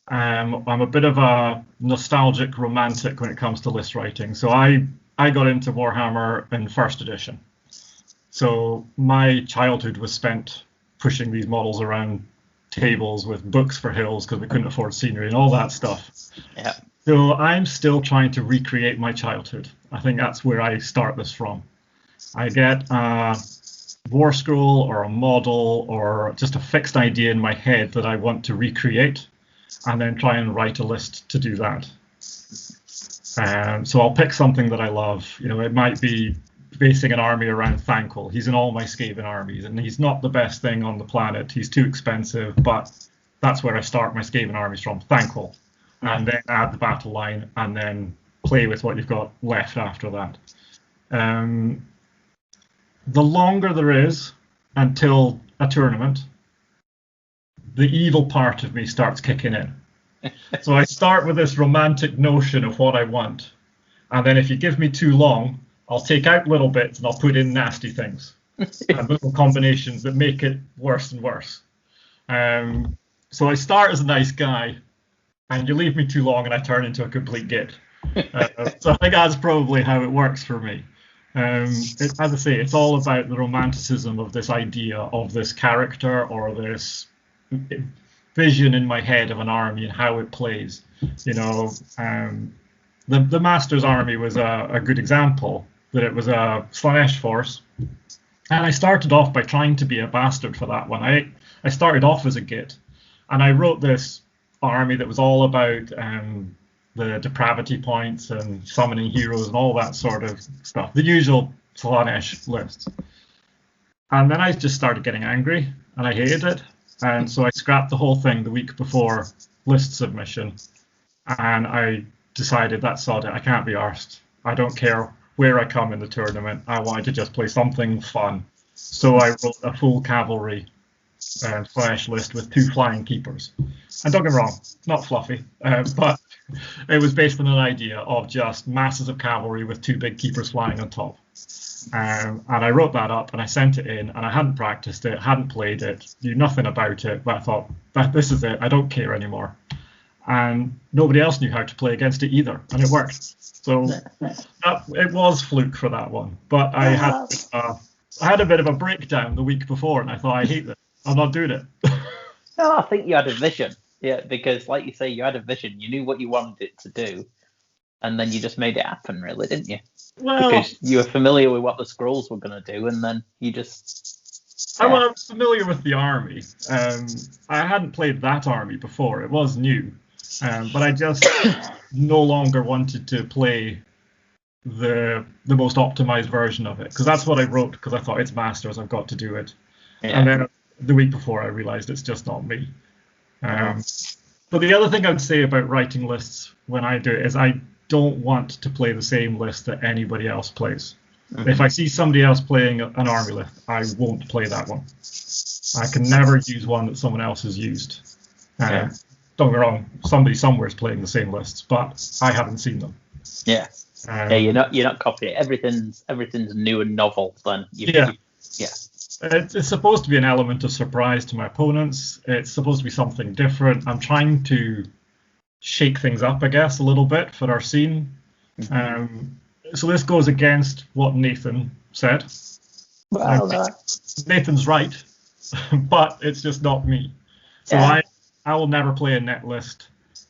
I'm a bit of a nostalgic romantic when it comes to list writing. So I got into Warhammer in 1st edition. So my childhood was spent pushing these models around tables with books for hills because we couldn't afford scenery and all that stuff.
Yeah.
So I'm still trying to recreate my childhood. I think that's where I start this from. I get a war scroll or a model or just a fixed idea in my head that I want to recreate, and then try and write a list to do that. So I'll pick something that I love. It might be basing an army around Thanquol. He's in all my Skaven armies, and he's not the best thing on the planet. He's too expensive, but that's where I start my Skaven armies from, Thanquol. And then add the battle line, and then play with what you've got left after that. The longer there is until a tournament, the evil part of me starts kicking in. So I start with this romantic notion of what I want, and then if you give me too long, I'll take out little bits and I'll put in nasty things and little combinations that make it worse and worse. So I start as a nice guy, and you leave me too long and I turn into a complete git. So I think that's probably how it works for me. As I say, it's all about the romanticism of this idea of this character or this vision in my head of an army and how it plays. You know, the Master's army was a good example, that it was a Slanesh force. And I started off by trying to be a bastard for that one. I started off as a git, and I wrote this army that was all about the depravity points and summoning heroes and all that sort of stuff, the usual Slanesh lists. And then I just started getting angry, and I hated it. And so I scrapped the whole thing the week before list submission, and I decided that's sod it. I can't be arsed. I don't care where I come in the tournament. I wanted to just play something fun. So I wrote a full cavalry Slanesh list with 2 flying keepers. And don't get me wrong, not fluffy, but it was based on an idea of just masses of cavalry with 2 big keepers flying on top. And I wrote that up and I sent it in, and I hadn't practiced it, hadn't played it, knew nothing about it, but I thought, this is it, I don't care anymore. And nobody else knew how to play against it either, and it worked. So it was fluke for that one. But I had a bit of a breakdown the week before, and I thought, I hate this, I'm not doing it.
No, I think you had a vision. Yeah, because like you say, you had a vision. You knew what you wanted it to do, and then you just made it happen, really, didn't you?
Well,
because you were familiar with what the scrolls were going to do, and then you just...
Yeah. I was familiar with the army. I hadn't played that army before. It was new. But I just no longer wanted to play the most optimized version of it, because that's what I wrote, because I thought it's Masters, I've got to do it. Yeah. And then the week before I realized it's just not me. But the other thing I would say about writing lists when I do it is I don't want to play the same list that anybody else plays. Mm-hmm. If I see somebody else playing an army list, I won't play that one. I can never use one that someone else has used. Don't get me wrong, somebody somewhere is playing the same lists, but I haven't seen them.
Yeah. You're not copying it. Everything's new and novel. Then. It's
supposed to be an element of surprise to my opponents. It's supposed to be something different. I'm trying to shake things up, I guess, a little bit for our scene. Mm-hmm. So this goes against what Nathan said. Well, Nathan's right, but it's just not me. So I will never play a net list.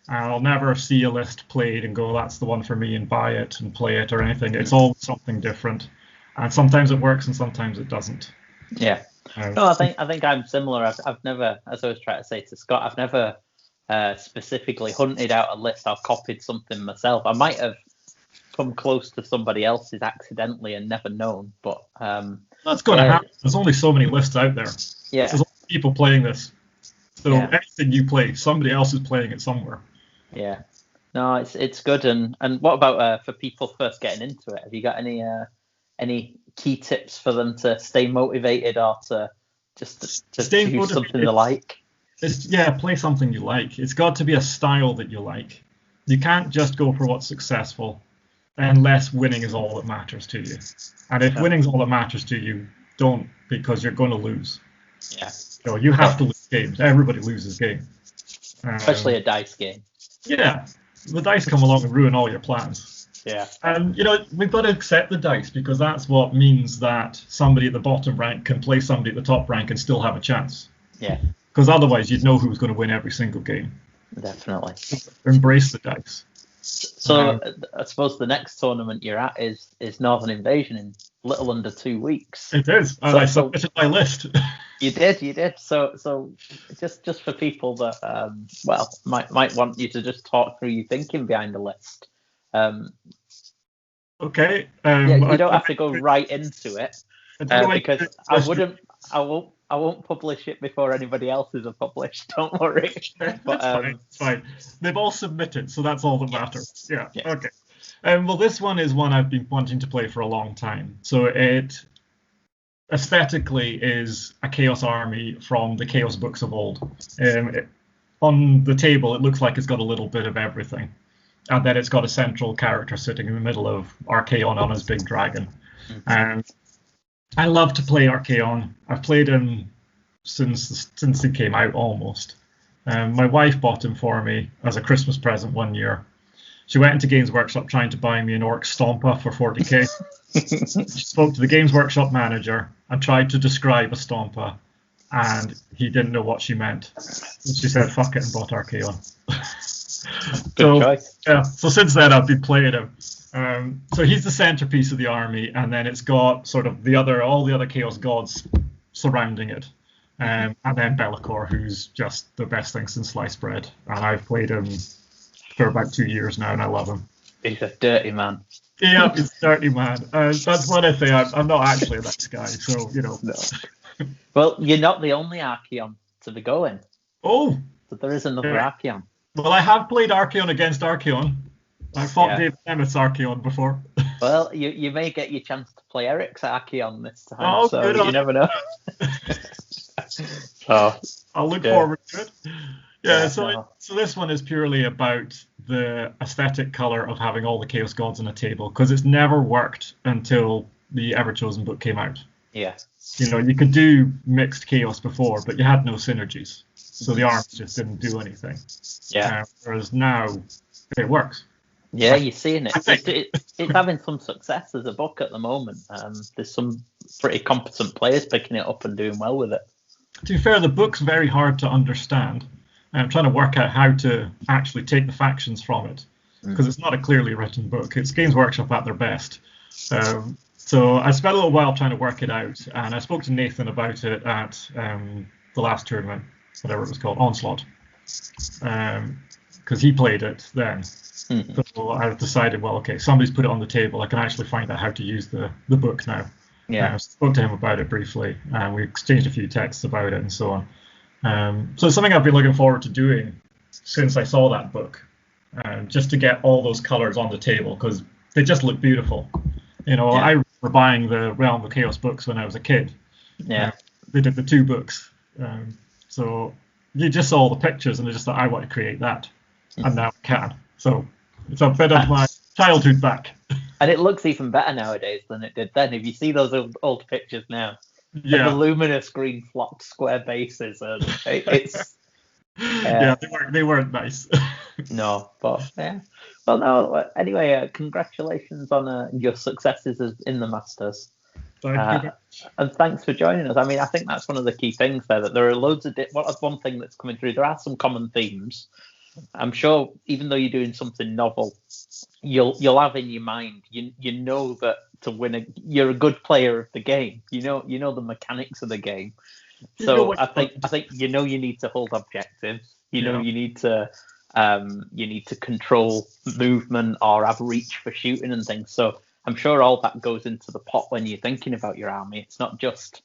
I'll never see a list played and go, that's the one for me, and buy it and play it or anything. It's always something different, and sometimes it works and sometimes it doesn't.
Yeah. No, I think I'm similar. I've never, as I was trying to say to Scott, I've never specifically hunted out a list or copied something myself. I might have come close to somebody else's accidentally and never known, but
that's going to happen. There's only so many lists out there.
Yeah.
There's a lot of people playing this. So anything you play, somebody else is playing it somewhere.
Yeah. No, it's good. And what about for people first getting into it? Have you got any key tips for them to stay motivated or to just to choose something they like?
Play something you like. It's got to be a style that you like. You can't just go for what's successful unless winning is all that matters to you. And if winning's all that matters to you, don't, because you're going to lose.
Yeah.
So you have to lose games. Everybody loses games.
Especially a dice game.
Yeah. The dice come along and ruin all your plans.
Yeah.
And, we've got to accept the dice, because that's what means that somebody at the bottom rank can play somebody at the top rank and still have a chance.
Yeah.
Because otherwise you'd know who's going to win every single game.
Definitely.
Embrace the dice.
So I suppose the next tournament you're at is Northern Invasion in little under 2 weeks.
It is. And I submitted my list. You
did. So just for people that might want you to just talk through your thinking behind the list.
Okay.
You don't have to go right into it because I won't publish it before anybody else's are published. Don't worry.
But, fine. They've all submitted, so that's all that matters. Yeah. Okay. Well, this one is one I've been wanting to play for a long time. So it aesthetically is a Chaos army from the Chaos books of old. On the table, it looks like it's got a little bit of everything. And then it's got a central character sitting in the middle of Archaon on his big dragon. And I love to play Archaon. I've played him since he came out almost. My wife bought him for me as a Christmas present one year. She went into Games Workshop trying to buy me an Orc Stompa for 40k. She spoke to the Games Workshop manager and tried to describe a Stompa, and he didn't know what she meant. And she said, fuck it, and bought Archaon.
Good choice.
Yeah, so since then I've been playing him. So he's the centerpiece of the army, and then it's got sort of all the other Chaos gods surrounding it. And then Be'lakor, who's just the best thing since sliced bread. And I've played him for about 2 years now, and I love him.
He's a dirty man.
Yeah, he's a dirty man. That's what I say. I'm not actually a nice guy, so, you know.
No. Well, you're not the only Archaon to be going.
Oh!
So there is another Archaon.
Well, I have played Archaon against Archaon. I fought David Emmett's Archaon before.
Well, you may get your chance to play Eric's Archaon this time,
Oh,
so
good
you
on.
never know. So
I'll look forward to it. Yeah,
no.
so this one is purely about the aesthetic color of having all the Chaos gods on a table, because it's never worked until the Everchosen book came out.
Yeah.
You know, you could do mixed Chaos before, but you had no synergies. So the arms just didn't do anything.
Yeah.
Whereas now, it works.
Yeah, you're seeing it. It's having some success as a book at the moment. There's some pretty competent players picking it up and doing well with it.
To be fair, the book's very hard to understand. I'm trying to work out how to actually take the factions from it, because it's not a clearly written book. It's Games Workshop at their best. So I spent a little while trying to work it out, and I spoke to Nathan about it at the last tournament, whatever it was called, Onslaught, because he played it then. So I decided, well, okay, somebody's put it on the table. I can actually find out how to use the book now.
Yeah.
I spoke to him about it briefly, and we exchanged a few texts about it and so on. So it's something I've been looking forward to doing since I saw that book, just to get all those colors on the table, because they just look beautiful. You know, I remember buying the Realm of Chaos books when I was a kid.
Yeah.
They did the 2 books. So you just saw the pictures, and I just thought, I want to create that. And now I can. So it's a bit of my childhood back.
And it looks even better nowadays than it did then. If you see those old pictures now, the luminous green flocked square bases, and it's
they weren't nice.
No, but yeah. Well, no. Anyway, congratulations on your successes in the Masters.
Thank you.
And thanks for joining us. I mean, I think that's one of the key things there, that there are loads of one thing that's coming through. There are some common themes. I'm sure, even though you're doing something novel, you'll have in your mind, you know that to win you're a good player of the game. You know the mechanics of the game. So I think you need to hold objectives. You need to control movement or have reach for shooting and things. So I'm sure all that goes into the pot when you're thinking about your army. It's not just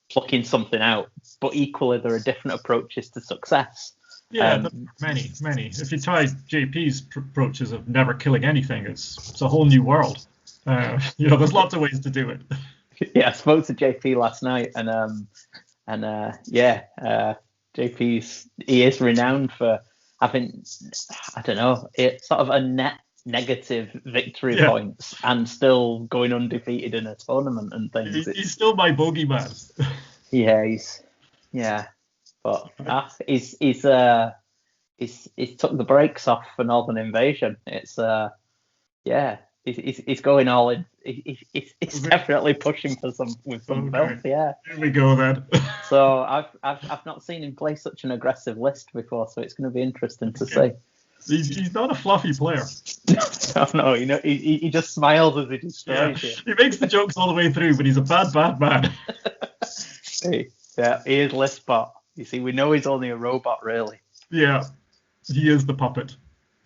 plucking something out, but equally there are different approaches to success.
Yeah, many. If you try JP's approaches of never killing anything, it's a whole new world. There's lots of ways to do it.
Yeah, I spoke to JP last night, and he is renowned for having, I don't know, it's sort of a net negative victory points and still going undefeated in a tournament and things.
He's still my bogeyman.
But he's took the brakes off for Northern Invasion. It's he's going all in. He's definitely pushing for some filth. Yeah.
Here we go then.
So I've not seen him play such an aggressive list before, so it's going to be interesting to see.
He's not a fluffy player.
No, he just smiles as he destroys you.
He makes the jokes all the way through, but he's a bad man.
Yeah, he is Listbot. You see, we know he's only a robot, really.
Yeah, he is the puppet.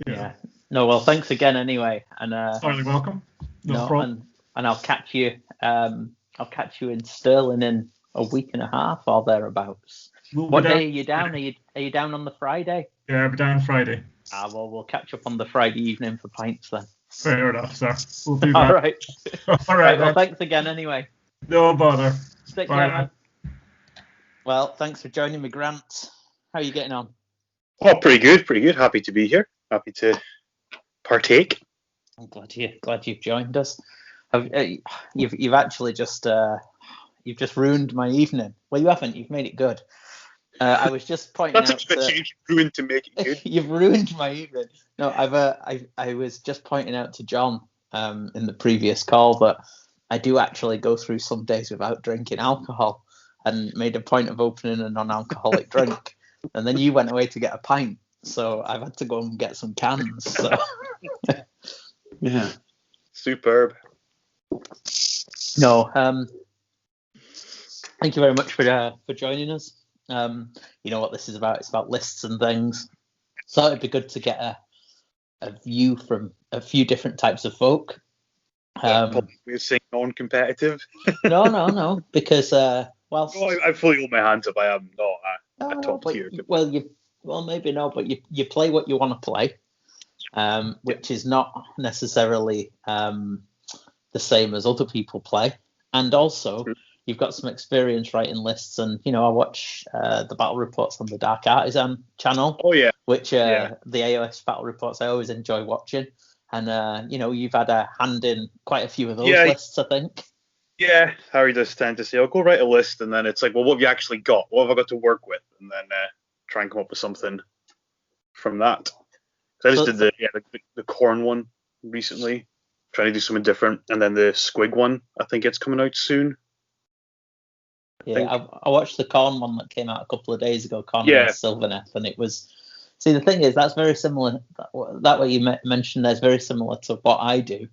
Yeah. No, well, thanks again anyway, and
entirely welcome. No problem.
And I'll catch you. I'll catch you in Stirling in a week and a half or thereabouts. What day are you down? Are you down on the Friday?
Yeah, we're down Friday.
Well, we'll catch up on the Friday evening for pints then.
Fair enough, sir. We'll do
All
that.
right.
All right,
Well,
then.
thanks again anyway.
No bother.
Take
Bye
care,
now.
man. Well, thanks for joining me, Grant. How are you getting on?
Oh, pretty good, pretty good. Happy to be here. Happy to partake.
I'm glad you've joined us. You've actually just you've just ruined my evening. Well, you haven't. You've made it good. I was just pointing
That's
out
expensive. Ruined to make it good.
you've ruined my evening. No, I was just pointing out to John in the previous call that I do actually go through some days without drinking alcohol, and made a point of opening a non-alcoholic drink, and then you went away to get a pint, so I've had to go and get some cans. So yeah,
Superb.
no, thank you very much for joining us. You know what this is about? It's about lists and things. So it'd be good to get a view from a few different types of folk.
We're saying non-competitive.
No, because
I fully hold my hands up. I am not a top tier.
Maybe no, but you play what you want to play, which is not necessarily the same as other people play, and also you've got some experience writing lists, and I watch the battle reports on the Dark Artisan channel.
Oh yeah,
which the AoS battle reports I always enjoy watching, and you've had a hand in quite a few of those lists, I think.
Yeah, Harry does tend to say, "I'll go write a list," and then it's like, "Well, what have you actually got? What have I got to work with?" And then try and come up with something from that. So I just did the corn one recently, trying to do something different, and then the squig one. I think it's coming out soon.
Yeah, I watched the corn one that came out a couple of days ago, corn against Sylvaneth, and it was. See, the thing is, that's very similar. That way you mentioned there's very similar to what I do,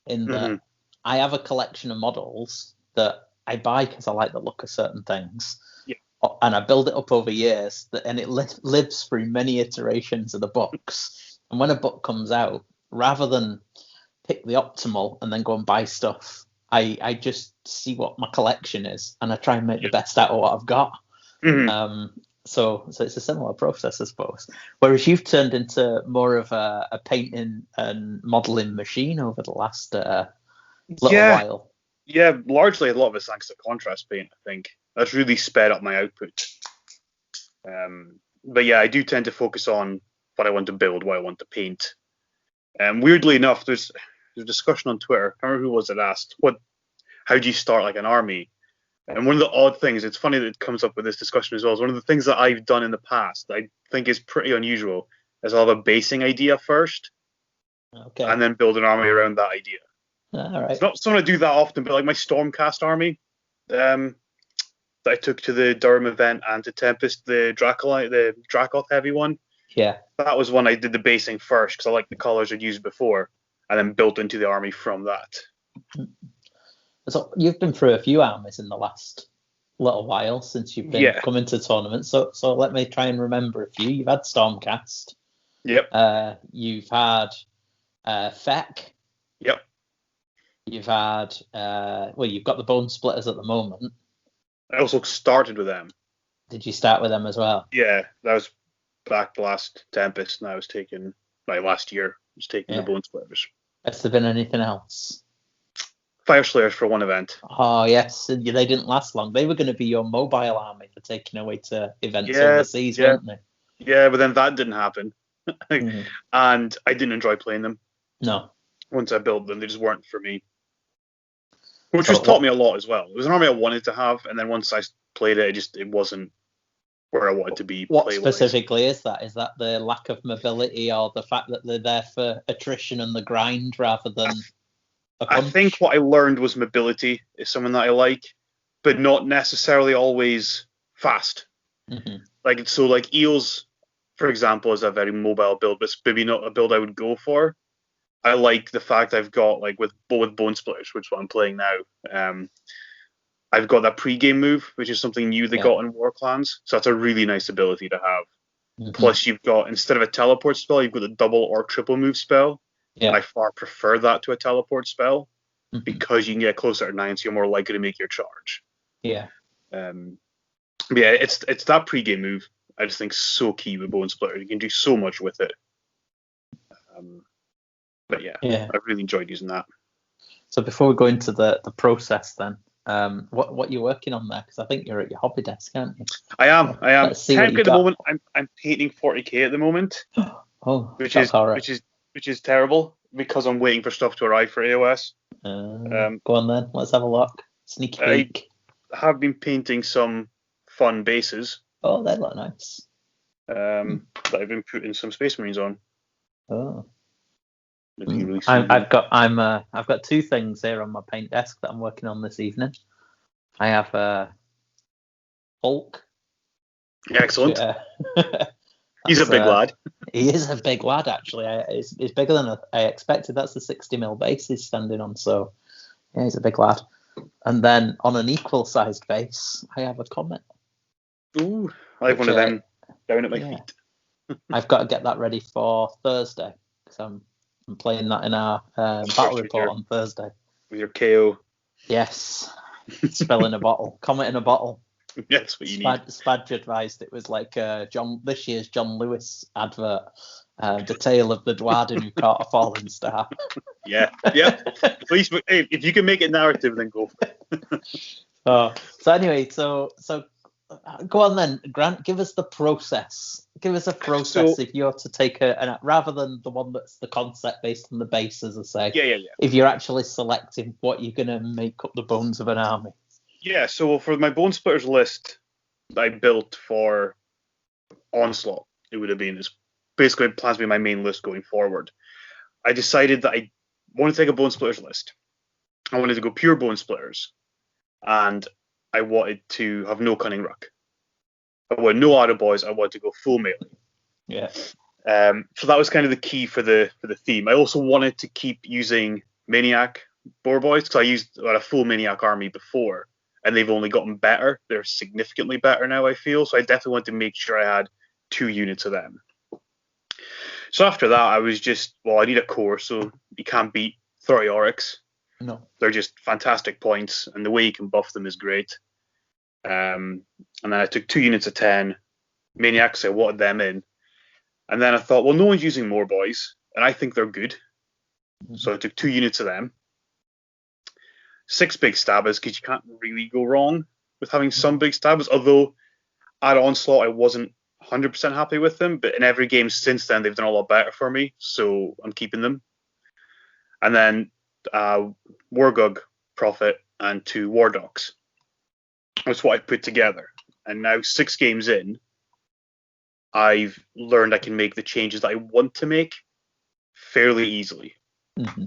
in that I have a collection of models that I buy because I like the look of certain things, and I build it up over years, and it lives through many iterations of the books. And when a book comes out, rather than pick the optimal and then go and buy stuff, I just see what my collection is, and I try and make the best out of what I've got. So it's a similar process, I suppose. Whereas you've turned into more of a painting and modelling machine over the last little while.
Yeah, largely a lot of it's thanks to contrast paint, I think. That's really sped up my output. But yeah, I do tend to focus on what I want to build, what I want to paint. Weirdly enough, there's a discussion on Twitter. I can't remember who was it asked, how do you start like an army? And one of the odd things, it's funny that it comes up with this discussion as well, is one of the things that I've done in the past that I think is pretty unusual is I'll have a basing idea first, and then build an army around that idea.
All right.
It's not something I do that often, but like my Stormcast army that I took to the Durham event and to Tempest, the Dracoth heavy one.
Yeah.
That was one I did the basing first because I liked the colours I'd used before, and then built into the army from that.
So you've been through a few armies in the last little while since you've been coming to tournaments. So let me try and remember a few. You've had Stormcast.
Yep.
You've had Feck.
Yep.
You've had you've got the Bone Splitters at the moment.
I also started with them.
Did you start with them as well?
Yeah, that was back last Tempest, and I was taking last year. I was taking the Bone Splitters.
Has there been anything else?
Fire Slayers for one event.
Oh yes, they didn't last long. They were going to be your mobile army for taking away to events overseas, weren't they?
Yeah, but then that didn't happen, and I didn't enjoy playing them.
No.
Once I built them, they just weren't for me. Which just taught me a lot as well. It was an army I wanted to have, and then once I played it, it wasn't where I wanted to be.
What specifically is that? Is that the lack of mobility, or the fact that they're there for attrition and the grind rather than?
I think what I learned was mobility is something that I like, but not necessarily always fast. Like Eels, for example, is a very mobile build, but it's maybe not a build I would go for. I like the fact I've got with Bone Splitters, which is what I'm playing now. I've got that pre-game move, which is something new they got in War Clans, so that's a really nice ability to have. Plus, you've got, instead of a teleport spell, you've got the double or triple move spell. Yeah. And I far prefer that to a teleport spell because you can get closer to 9, so you're more likely to make your charge.
Yeah.
It's that pre-game move I just think so key with Bone Splitter. You can do so much with it. But yeah,
Yeah.
I've really enjoyed using that.
So before we go into the process, then, what you're working on there? Because I think you're at your hobby desk, aren't you?
I am.
Let's see what
Technically,
you
at the
got.
moment, I'm painting 40k at the moment,
Oh,
which
that's
is
all right.
which is terrible because I'm waiting for stuff to arrive for AoS.
Go on then. Let's have a look. Sneaky
I
peek.
have been painting some fun bases
Oh, they look nice.
that I've been putting some Space Marines on.
Oh.
If you can really see
I've got two things here on my paint desk that I'm working on this evening. I have Hulk.
Excellent.
Which,
He's a big lad.
He is a big lad, actually. He's bigger than I expected. That's the 60mm base he's standing on. So, yeah, he's a big lad. And then on an equal-sized base, I have a Comet.
Ooh, I have one of them down at my feet.
I've got to get that ready for Thursday because I'm playing that in our battle report on Thursday.
With your KO.
Yes. Spell in a bottle. Comet in a bottle.
That's what you need.
Spadge advised it was like this year's John Lewis advert, the tale of the Dwarden who caught a falling star.
Yeah. Please, hey, if you can make it narrative, then go for it.
So anyway, so go on then, Grant. Give us the process. Give us a process if you're to take rather than the one that's the concept based on the base, as I say.
Yeah.
If you're actually selecting what you're gonna make up the bones of an army.
Yeah, so for my Bone Splitters list I built for Onslaught, it would have been this. Basically, it plans to be my main list going forward. I decided that I wanted to take a Bone Splitters list. I wanted to go pure Bone Splitters, and I wanted to have no Cunning Ruck. I wanted no Auto Boys. I wanted to go full melee.
Yeah.
So that was kind of the key for the theme. I also wanted to keep using Maniac Boar Boys because I used a full Maniac army before. And they've only gotten better. They're significantly better now, I feel. So I definitely want to make sure I had 2 units of them. So after that, I was just, I need a core, so you can't beat 30 Oryx.
No.
They're just fantastic points, and the way you can buff them is great. And then I took 2 units of 10 Maniacs, I wanted them in. And then I thought, no one's using more boys, and I think they're good. Mm-hmm. So I took 2 units of them. 6 big stabbers, because you can't really go wrong with having some big stabbers. Although at Onslaught I wasn't 100% happy with them, but in every game since then they've done a lot better for me, so I'm keeping them. And then Wargug, Prophet, and 2 War Dogs. That's what I put together. And now 6 games in, I've learned I can make the changes that I want to make fairly easily.
Mm-hmm.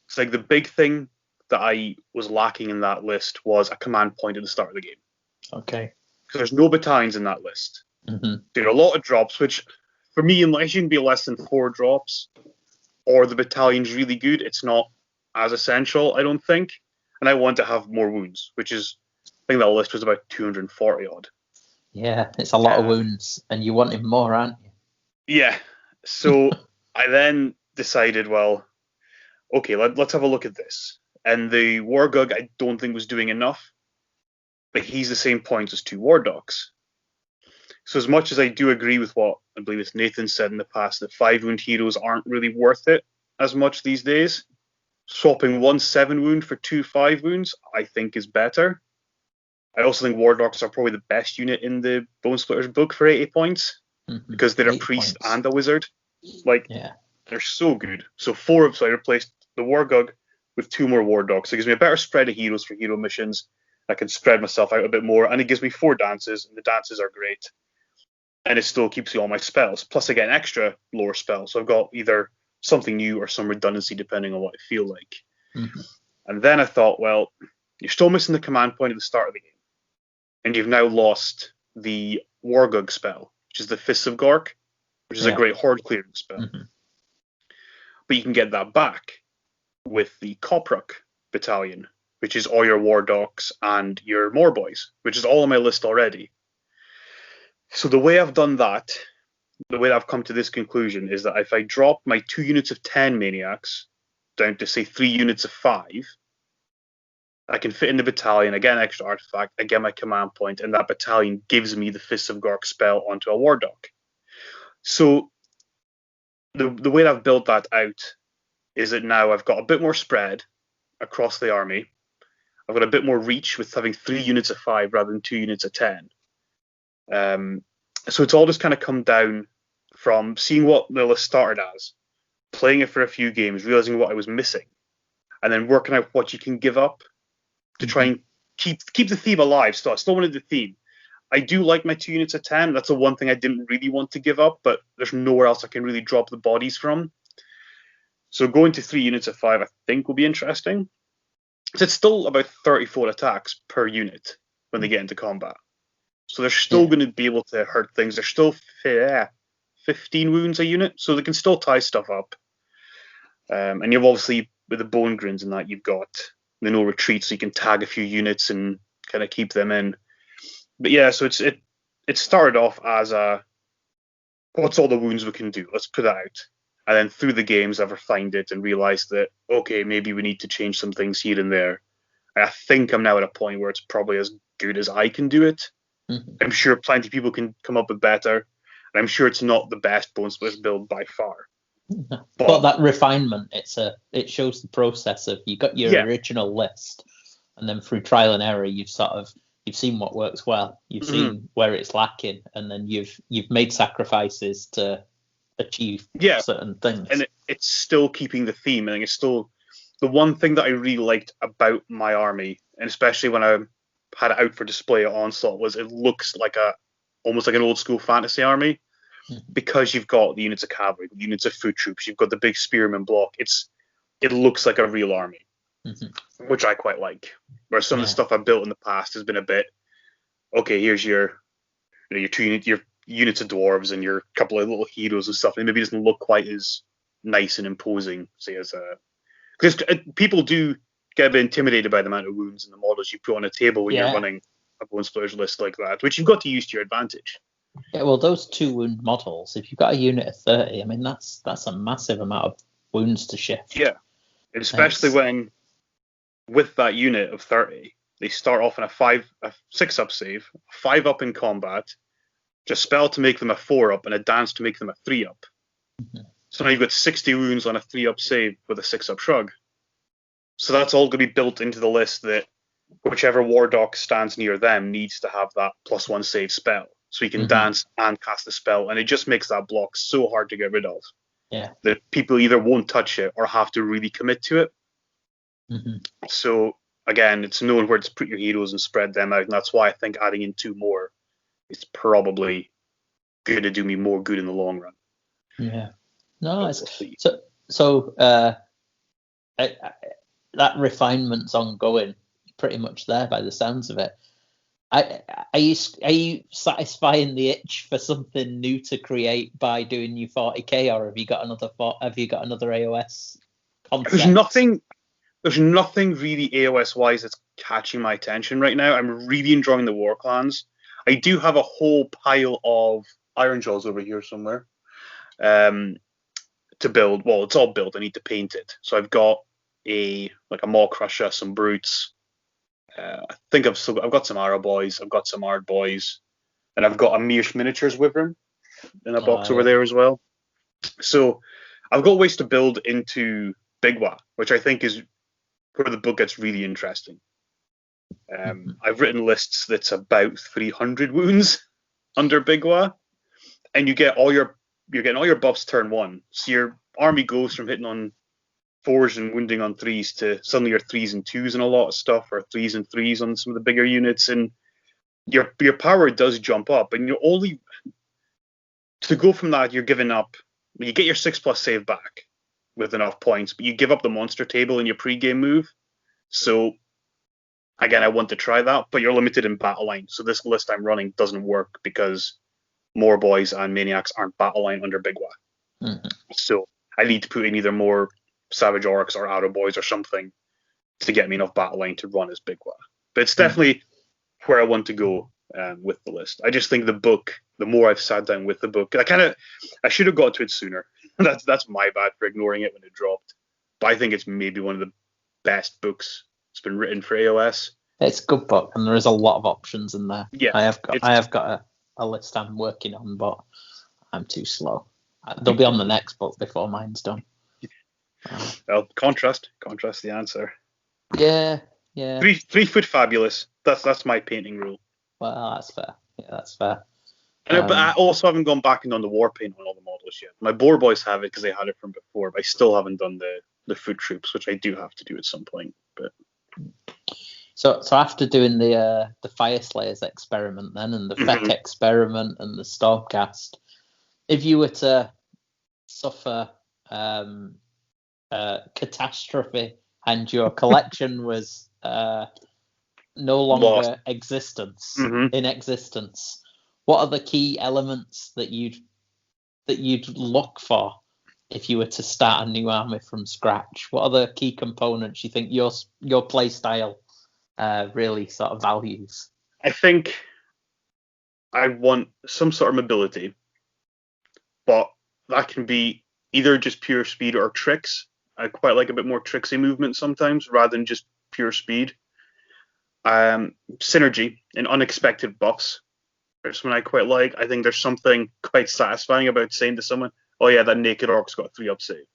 It's like the big thing that I was lacking in that list was a command point at the start of the game.
Okay.
Because there's no battalions in that list.
Mm-hmm.
There are a lot of drops, which for me, unless you can be less than 4 drops, or the battalion's really good, it's not as essential, I don't think. And I want to have more wounds, which is, I think that list was about 240 odd.
Yeah, it's a lot of wounds, and you wanted more, aren't you?
Yeah. So I then decided, okay, let's have a look at this. And the Wargug I don't think was doing enough, but he's the same point as 2 War Dogs. So as much as I do agree with what I believe it's Nathan said in the past, that 5 wound heroes aren't really worth it as much these days, swapping 1 7 wound for 2 5 wounds I think is better. I also think War Dogs are probably the best unit in the Bone Splitters book for 80 points, because they're a priest and a wizard. They're so good. So I replaced the Wargug with 2 more War Dogs. So it gives me a better spread of heroes for hero missions. I can spread myself out a bit more, and it gives me 4 dances, and the dances are great. And it still keeps me all my spells. Plus I get an extra lore spell, so I've got either something new or some redundancy depending on what I feel like. Mm-hmm. And then I thought, you're still missing the command point at the start of the game. And you've now lost the Wargug spell, which is the Fists of Gork, which is a great horde clearing spell. Mm-hmm. But you can get that back with the Kopruk battalion, which is all your War Dogs and your Morboys, which is all on my list already. So the way I've done that, the way I've come to this conclusion is that if I drop my 2 units of 10 Maniacs down to, say, 3 units of 5, I can fit in the battalion, I get an extra artifact, I get my command point, and that battalion gives me the Fists of Gork spell onto a War Dog. So the way I've built that out is that now I've got a bit more spread across the army. I've got a bit more reach with having 3 units of 5 rather than 2 units of 10. So it's all just kind of come down from seeing what the list started as, playing it for a few games, realizing what I was missing, and then working out what you can give up to try and keep the theme alive. So I still wanted the theme. I do like my 2 units of 10. That's the one thing I didn't really want to give up, but there's nowhere else I can really drop the bodies from. So going to 3 units of 5, I think, will be interesting. So it's still about 34 attacks per unit when they get into combat. So they're still going to be able to hurt things. They're still 15 wounds a unit, so they can still tie stuff up. And you've obviously, with the bone grins and that, you've got the no retreat, so you can tag a few units and kind of keep them in. But yeah, so it started off as what's all the wounds we can do? Let's put that out. And then through the games, I've refined it and realized that, okay, maybe we need to change some things here and there. And I think I'm now at a point where it's probably as good as I can do it. I'm sure plenty of people can come up with better. And I'm sure it's not the best Bone Splitters build by far.
But that refinement, it shows the process of you got your original list, and then through trial and error, you've seen what works well, you've seen where it's lacking, and then you've made sacrifices to achieve certain things.
And it's still keeping the theme, and it's still the one thing that I really liked about my army, and especially when I had it out for display at Onslaught, was it looks like almost like an old school fantasy army. Because you've got the units of cavalry, the units of foot troops, you've got the big spearman block. It looks like a real army, which I quite like. Whereas some of the stuff I've built in the past has been a bit, okay, here's your units of dwarves and your couple of little heroes and stuff, and maybe it doesn't look quite as nice and imposing, say, as because people do get a bit intimidated by the amount of wounds and the models you put on a table when you're running a Bone Splitters list like that, which you've got to use to your advantage.
Yeah, well, those 2 wound models, if you've got a unit of 30, I mean, that's a massive amount of wounds to shift. Yeah,
especially when, with that unit of 30, they start off in a 6-up save, 5-up in combat, just spell to make them a 4-up, and a dance to make them a 3-up. So now you've got 60 wounds on a 3-up save with a 6-up shrug. So that's all going to be built into the list that whichever War Doc stands near them needs to have that +1 save spell. So you can dance and cast the spell, and it just makes that block so hard to get rid of.
Yeah.
That people either won't touch it or have to really commit to it. So again, it's knowing where to put your heroes and spread them out, and that's why I think adding in 2 more is probably going to do me more good in the long run.
Yeah. No, that refinement's ongoing, pretty much there by the sounds of it. Are you satisfying the itch for something new to create by doing your 40k, or have you got another AoS concept?
There's nothing really AoS wise that's catching my attention right now. I'm really enjoying the War Clans. I do have a whole pile of Iron Jaws over here somewhere to build. Well, it's all built. I need to paint it. So I've got a Maw Crusher, some Brutes. I think I've got some Arrow Boys, I've got some Ard Boys, and I've got a Mirsch Miniatures Wyvern in a box over there as well. So I've got ways to build into Bigwa, which I think is where the book gets really interesting. I've written lists that's about 300 wounds under Bigwa, and you're getting all your buffs turn 1. So your army goes from hitting on 4s and wounding on 3s to suddenly your 3s and 2s and a lot of stuff, or 3s and 3s on some of the bigger units, and your power does jump up. And you're only to go from that, you're giving up. You get your 6+ save back with enough points, but you give up the monster table in your pre-game move. So again, I want to try that, but you're limited in battle line. So this list I'm running doesn't work because more boys and maniacs aren't battle line under Bigwa. So I need to put in either more Savage Orcs or Arrow Boys or something to get me enough battle line to run as Bigwa. But it's definitely where I want to go with the list. I just think the book, the more I've sat down with the book, I should have got to it sooner. That's my bad for ignoring it when it dropped. But I think it's maybe one of the best books that's been written for AoS.
It's a good book, and there is a lot of options in there.
Yeah,
I have got a list I'm working on, but I'm too slow. They'll be on the next book before mine's done.
Well, contrast the answer.
Yeah.
3 foot fabulous. That's my painting rule.
Well, that's fair. Yeah, that's fair.
But I also haven't gone back and done the war paint on all the models yet. My boar boys have it because they had it from before, but I still haven't done the foot troops, which I do have to do at some point. But
so after doing the Fire Slayers experiment then, and the Feck experiment and the Stormcast, if you were to suffer catastrophe and your collection was no longer in existence, what are the key elements that you'd look for if you were to start a new army from scratch? What are the key components you think your play style really sort of values?
I think I want some sort of mobility, but that can be either just pure speed or tricks. I quite like a bit more tricksy movement sometimes rather than just pure speed. Synergy and unexpected buffs. There's one I quite like. I think there's something quite satisfying about saying to someone, "Oh yeah, that naked orc's got a 3-up save,"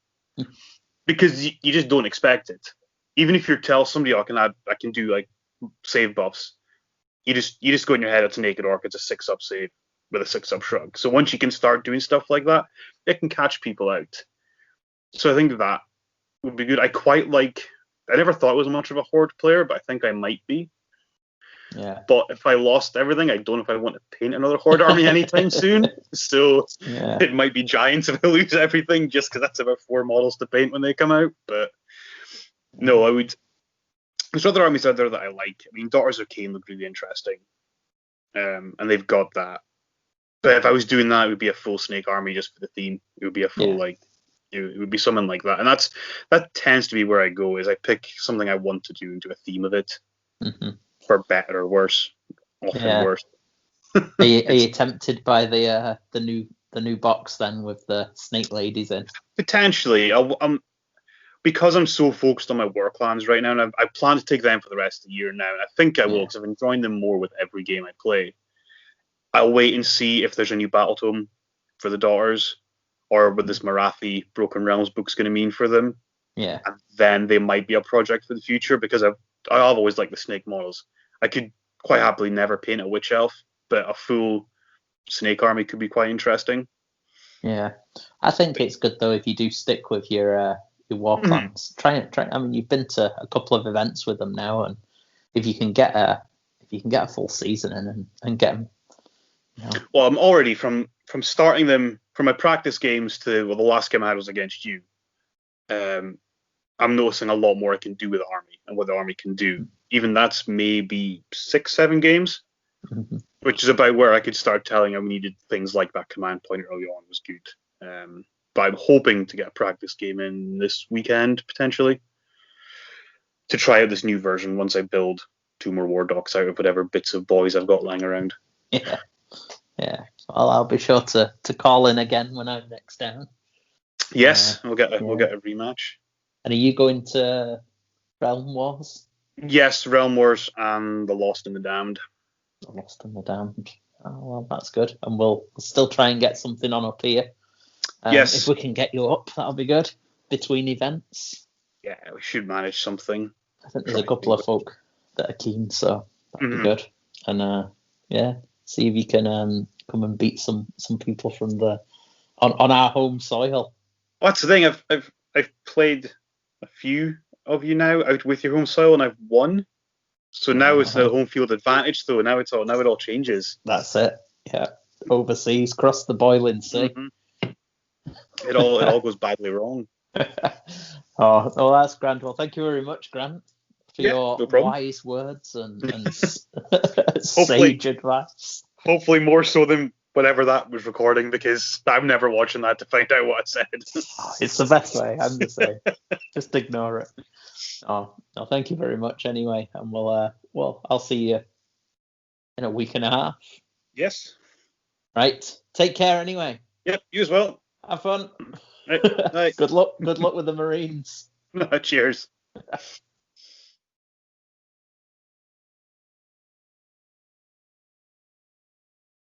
because you just don't expect it. Even if you tell somebody, "I can do like save buffs," you just go in your head, "It's a naked orc. It's a 6-up save with a 6-up shrug." So once you can start doing stuff like that, it can catch people out. So I think that would be good. I never thought I was much of a horde player, but I think I might be.
Yeah.
But if I lost everything, I don't know if I want to paint another horde army anytime soon. So it might be giants if I lose everything, just because that's about 4 models to paint when they come out. But no, I would. There's other armies out there that I like. I mean, Daughters of Cain look really interesting, and they've got that. But if I was doing that, it would be a full snake army just for the theme. It would be a full it would be something like that, and that tends to be where I go. Is I pick something I want to do and do a theme of it. For better or worse, often worse.
Are you tempted by the new box then with the snake ladies in?
Potentially, because I'm so focused on my war clans right now, and I plan to take them for the rest of the year now. And I think I will because I've been enjoying them more with every game I play. I'll wait and see if there's a new battle tome for the daughters, or what this Marathi Broken Realms book's going to mean for them.
Yeah,
and then they might be a project for the future because I've always liked the snake models. I could quite happily never paint a witch elf, but a full snake army could be quite interesting.
Yeah, I think it's good though if you do stick with your war clans. Try. I mean, you've been to a couple of events with them now, and if you can get a full season in and get them.
Well, I'm already from starting them from my practice games to the last game I had was against you. I'm noticing a lot more I can do with the army and what the army can do. Even that's maybe 6-7 games, which is about where I could start telling I needed things like that command point early on was good. But I'm hoping to get a practice game in this weekend, potentially, to try out this new version once I build 2 more war docs out of whatever bits of boys I've got lying around.
Yeah. Well, I'll be sure to call in again when I'm next down.
Yes, we'll get a rematch.
And are you going to Realm Wars?
Yes, Realm Wars and the Lost and the Damned.
The Lost and the Damned. Oh, well, that's good. And we'll still try and get something on up here.
Yes.
If we can get you up, that'll be good. Between events.
Yeah, we should manage something.
I think there's a couple of folk that are keen, so that'll be good. And see if you can come and beat some people from on our home soil.
That's the thing. I've played a few of you now out with your home soil, and I've won. So now it's the home field advantage. So now it all changes.
That's it. Yeah, overseas, cross the boiling sea.
It all goes badly wrong.
Oh, well, that's grand. Well, thank you very much, Grant, for your wise words and sage advice.
Hopefully more so than whatever that was recording, because I'm never watching that to find out what I said.
It's the best way. I'm the same. Just ignore it. Oh, no, thank you very much anyway. And I'll see you in a week and a half.
Yes.
Right. Take care anyway.
Yep, you as well.
Have fun.
Right.
Good luck with the Marines.
Cheers.